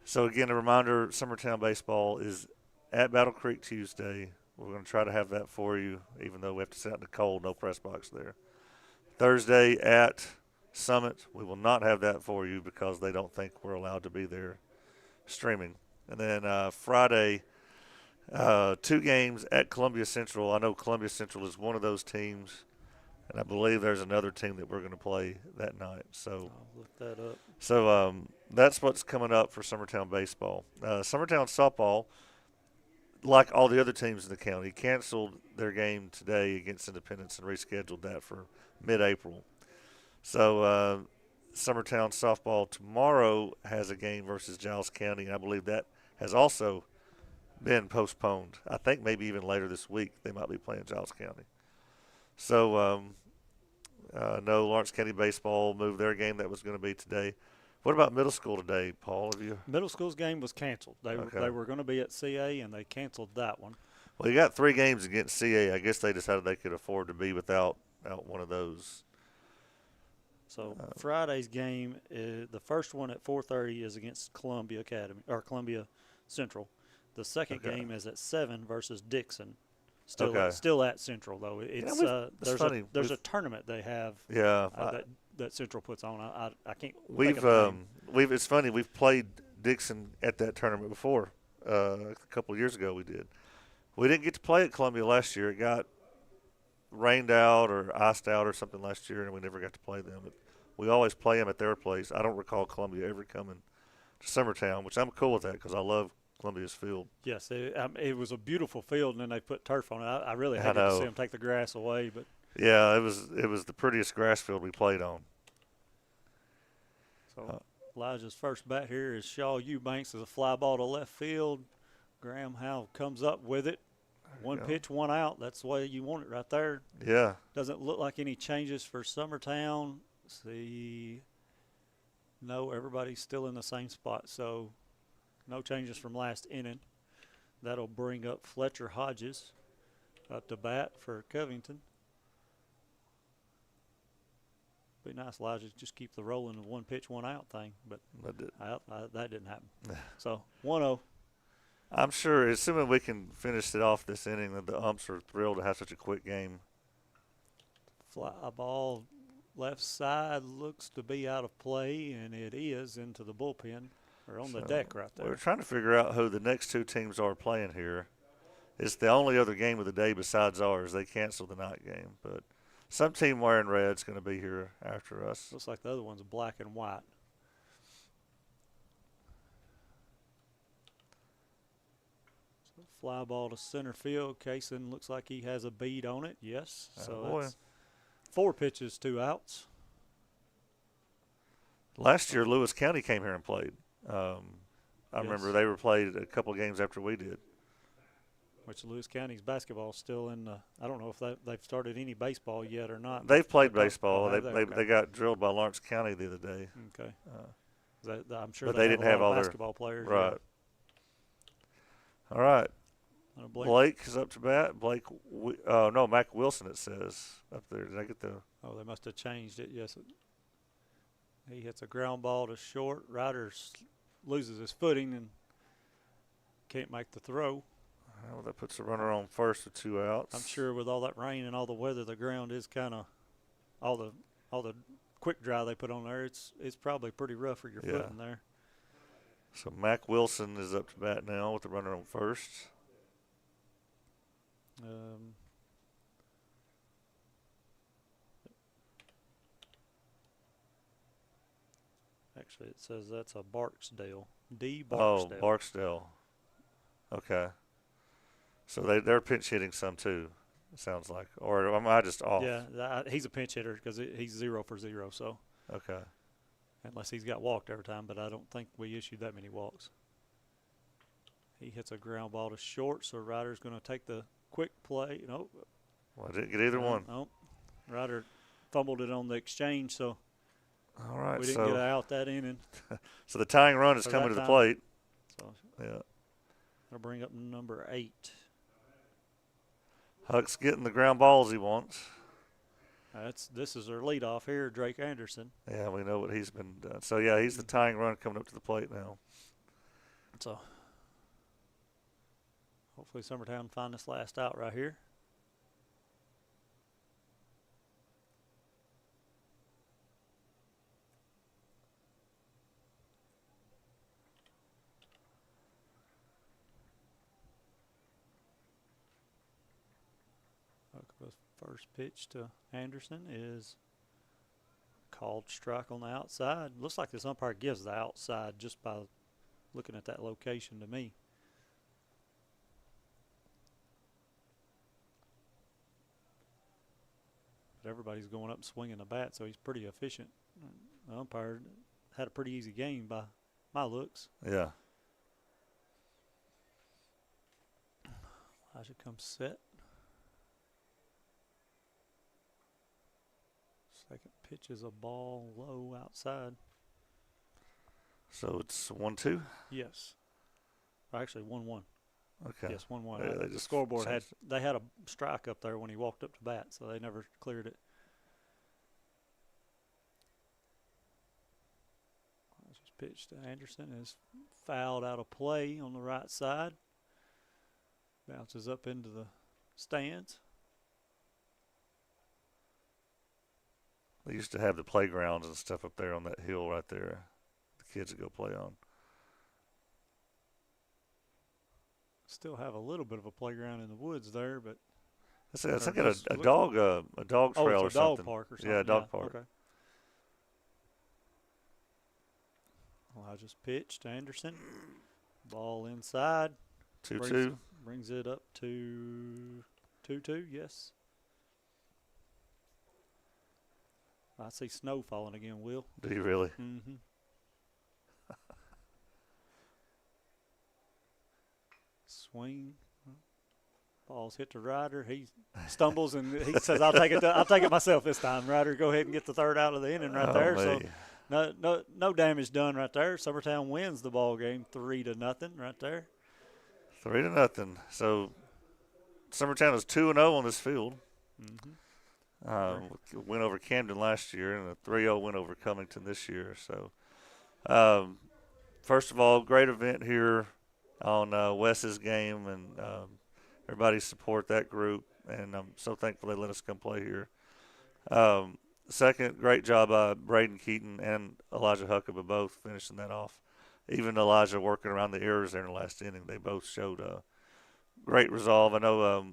So again, a reminder: Summertown baseball is at Battle Creek Tuesday. We're going to try to have that for you, even though we have to sit out in the cold. No press box there. Thursday at Summit, we will not have that for you because they don't think we're allowed to be there streaming. And then Friday, 2 games at Columbia Central. I know Columbia Central is one of those teams, and I believe there's another team that we're going to play that night. So I'll look that up. So that's what's coming up for Summertown baseball. Summertown softball, like all the other teams in the county, canceled their game today against Independence and rescheduled that for mid-April. So Summertown softball tomorrow has a game versus Giles County, and I believe that has also been postponed. I think maybe even later this week they might be playing Giles County. So no, Lawrence County baseball moved their game that was going to be today. What about middle school today, Paul? Have you? Middle school's game was canceled. They were going to be at CA, and they canceled that one. Well, you got 3 games against CA. I guess they decided they could afford to be without one of those. So Friday's game, the first one at 4:30 is against Columbia Academy or Columbia Central. The second game is at 7 versus Dixon. Still at Central though. It's there's a tournament they have. Yeah, that Central puts on. I can't. It's funny. We've played Dixon at that tournament before. A couple of years ago we did. We didn't get to play at Columbia last year. It got rained out or iced out or something last year, and we never got to play them. But we always play them at their place. I don't recall Columbia ever coming to Summertown, which I'm cool with that because I love Columbia's field. Yes, it was a beautiful field, and then they put turf on it. I really hated to see them take the grass away, but yeah, it was the prettiest grass field we played on. So Elijah's first bat here is Shaw Eubanks as a fly ball to left field. Graham Howe comes up with it. One pitch, one out. That's the way you want it right there. Yeah. Doesn't look like any changes for Summertown. See, no, everybody's still in the same spot. So no changes from last inning. That'll bring up Fletcher Hodges up to bat for Covington. Be nice, Elijah, just keep the rolling of one pitch, one out thing. But that didn't happen. So 1-0. I'm sure, assuming we can finish it off this inning, that the umps are thrilled to have such a quick game. Fly ball left side looks to be out of play, and it is into the bullpen or on the deck right there. We're trying to figure out who the next 2 teams are playing here. It's the only other game of the day besides ours. They canceled the night game, but some team wearing red's going to be here after us. Looks like the other one's black and white. So fly ball to center field. Kaysen looks like he has a bead on it. Yes. So that's 4 pitches, 2 outs. Last year, Lewis County came here and played. I remember they were played a couple of games after we did. which Lewis County's basketball is still in the. I don't know if they've started any baseball yet or not. They've played But baseball. okay. They got drilled by Lawrence County the other day. Okay. I'm sure but they didn't have have a lot all of their basketball players. right. Yeah. All right. Blake is up to bat. No, Mac Wilson. It says up there. Did I get the? Oh, they must have changed it. Yes. He hits a ground ball to short. Ryder loses his footing and can't make the throw. Well, that puts the runner on first with 2 outs. I'm sure with all that rain and all the weather, the ground is kind of all the quick dry they put on there. It's probably pretty rough for your foot in there. So Mac Wilson is up to bat now with the runner on first. Actually, it says that's a Barksdale. D. Barksdale. Oh, Barksdale. Okay. So they're pinch hitting some too, it sounds like. Or am I just off? Yeah, he's a pinch hitter because he's 0 for 0. So. Okay. Unless he's got walked every time, but I don't think we issued that many walks. He hits a ground ball to short, so Ryder's going to take the quick play. Nope. Well, I didn't get either one. Nope. Ryder fumbled it on the exchange, so all right, we didn't get out that inning. So the tying run is coming to the plate. So yeah. I'll bring up number 8. Huck's getting the ground balls he wants. This is their leadoff here, Drake Anderson. Yeah, we know what he's been done. So yeah, he's the tying run coming up to the plate now. So hopefully Summertown find this last out right here. First pitch to Anderson is called strike on the outside. Looks like this umpire gives the outside just by looking at that location to me. But everybody's going up and swinging the bat, so he's pretty efficient. The umpire had a pretty easy game by my looks. Yeah. Elijah comes set. Second pitch is a ball low outside. So it's 1-2? Yes. Actually, 1-1. Okay. Yes, 1-1. Yeah, The scoreboard had a strike up there when he walked up to bat, so they never cleared it. This pitch to Anderson is fouled out of play on the right side. Bounces up into the stands. They used to have the playgrounds and stuff up there on that hill right there. The kids would go play on. Still have a little bit of a playground in the woods there, but I think a dog trail or something. Dog park or something. Yeah, dog park. Okay. Elijah's pitch to Anderson. Ball inside. 2-2. Brings it up to 2-2. Yes. I see snow falling again, Will. Do you really? Mm-hmm. Swing. Ball's hit to Ryder. He stumbles and he says, "I'll take it myself this time." Ryder, go ahead and get the third out of the inning right there. Me. So no damage done right there. Summertown wins the ball game 3-0 right there. 3-0. So Summertown is 2-0 on this field. Mm-hmm. Went over Camden last year and a 3-0 win over Covington this year. So, first of all, great event here on Wes's game, and everybody support that group. And I'm so thankful they let us come play here. Second, great job by Braden Keaton and Elijah Huckabee both finishing that off. Even Elijah working around the errors there in the last inning, they both showed great resolve. I know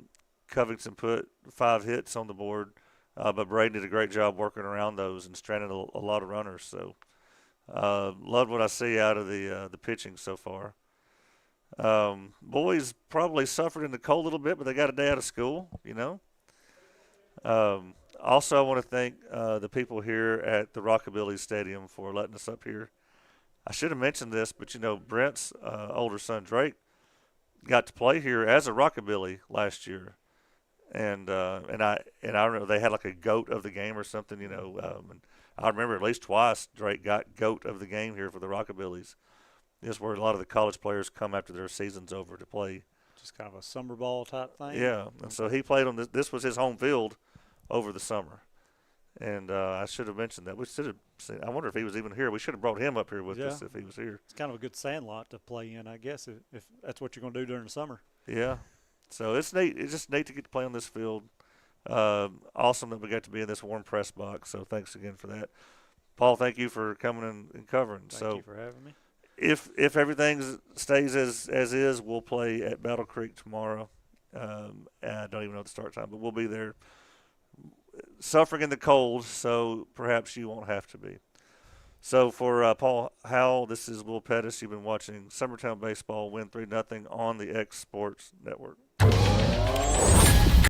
Covington put 5 hits on the board. But Braden did a great job working around those and stranded a lot of runners. So, loved what I see out of the pitching so far. Boys probably suffered in the cold a little bit, but they got a day out of school, you know. Also, I want to thank the people here at the Rockabilly Stadium for letting us up here. I should have mentioned this, but, you know, Brent's older son, Drake, got to play here as a Rockabilly last year, and I remember they had like a goat of the game or something, you know. And I remember at least twice Drake got goat of the game here for the Rockabillys. This is where a lot of the college players come after their season's over to play. Just kind of a summer ball type thing. Yeah, and so he played on this. This was his home field over the summer, and I should have mentioned that. We should have seen. I wonder if he was even here. We should have brought him up here with us if he was here. It's kind of a good sandlot to play in, I guess, if that's what you're going to do during the summer. Yeah, so it's neat. It's just neat to get to play on this field. Awesome that we got to be in this warm press box. So thanks again for that, Paul. Thank you for coming and covering. Thank you for having me. If everything stays as is, we'll play at Battle Creek tomorrow. I don't even know the start time, but we'll be there suffering in the cold, so perhaps you won't have to be. So for Paul Howell, this is Will Pettis. You've been watching Summertown Baseball win 3-0 on the X Sports Network.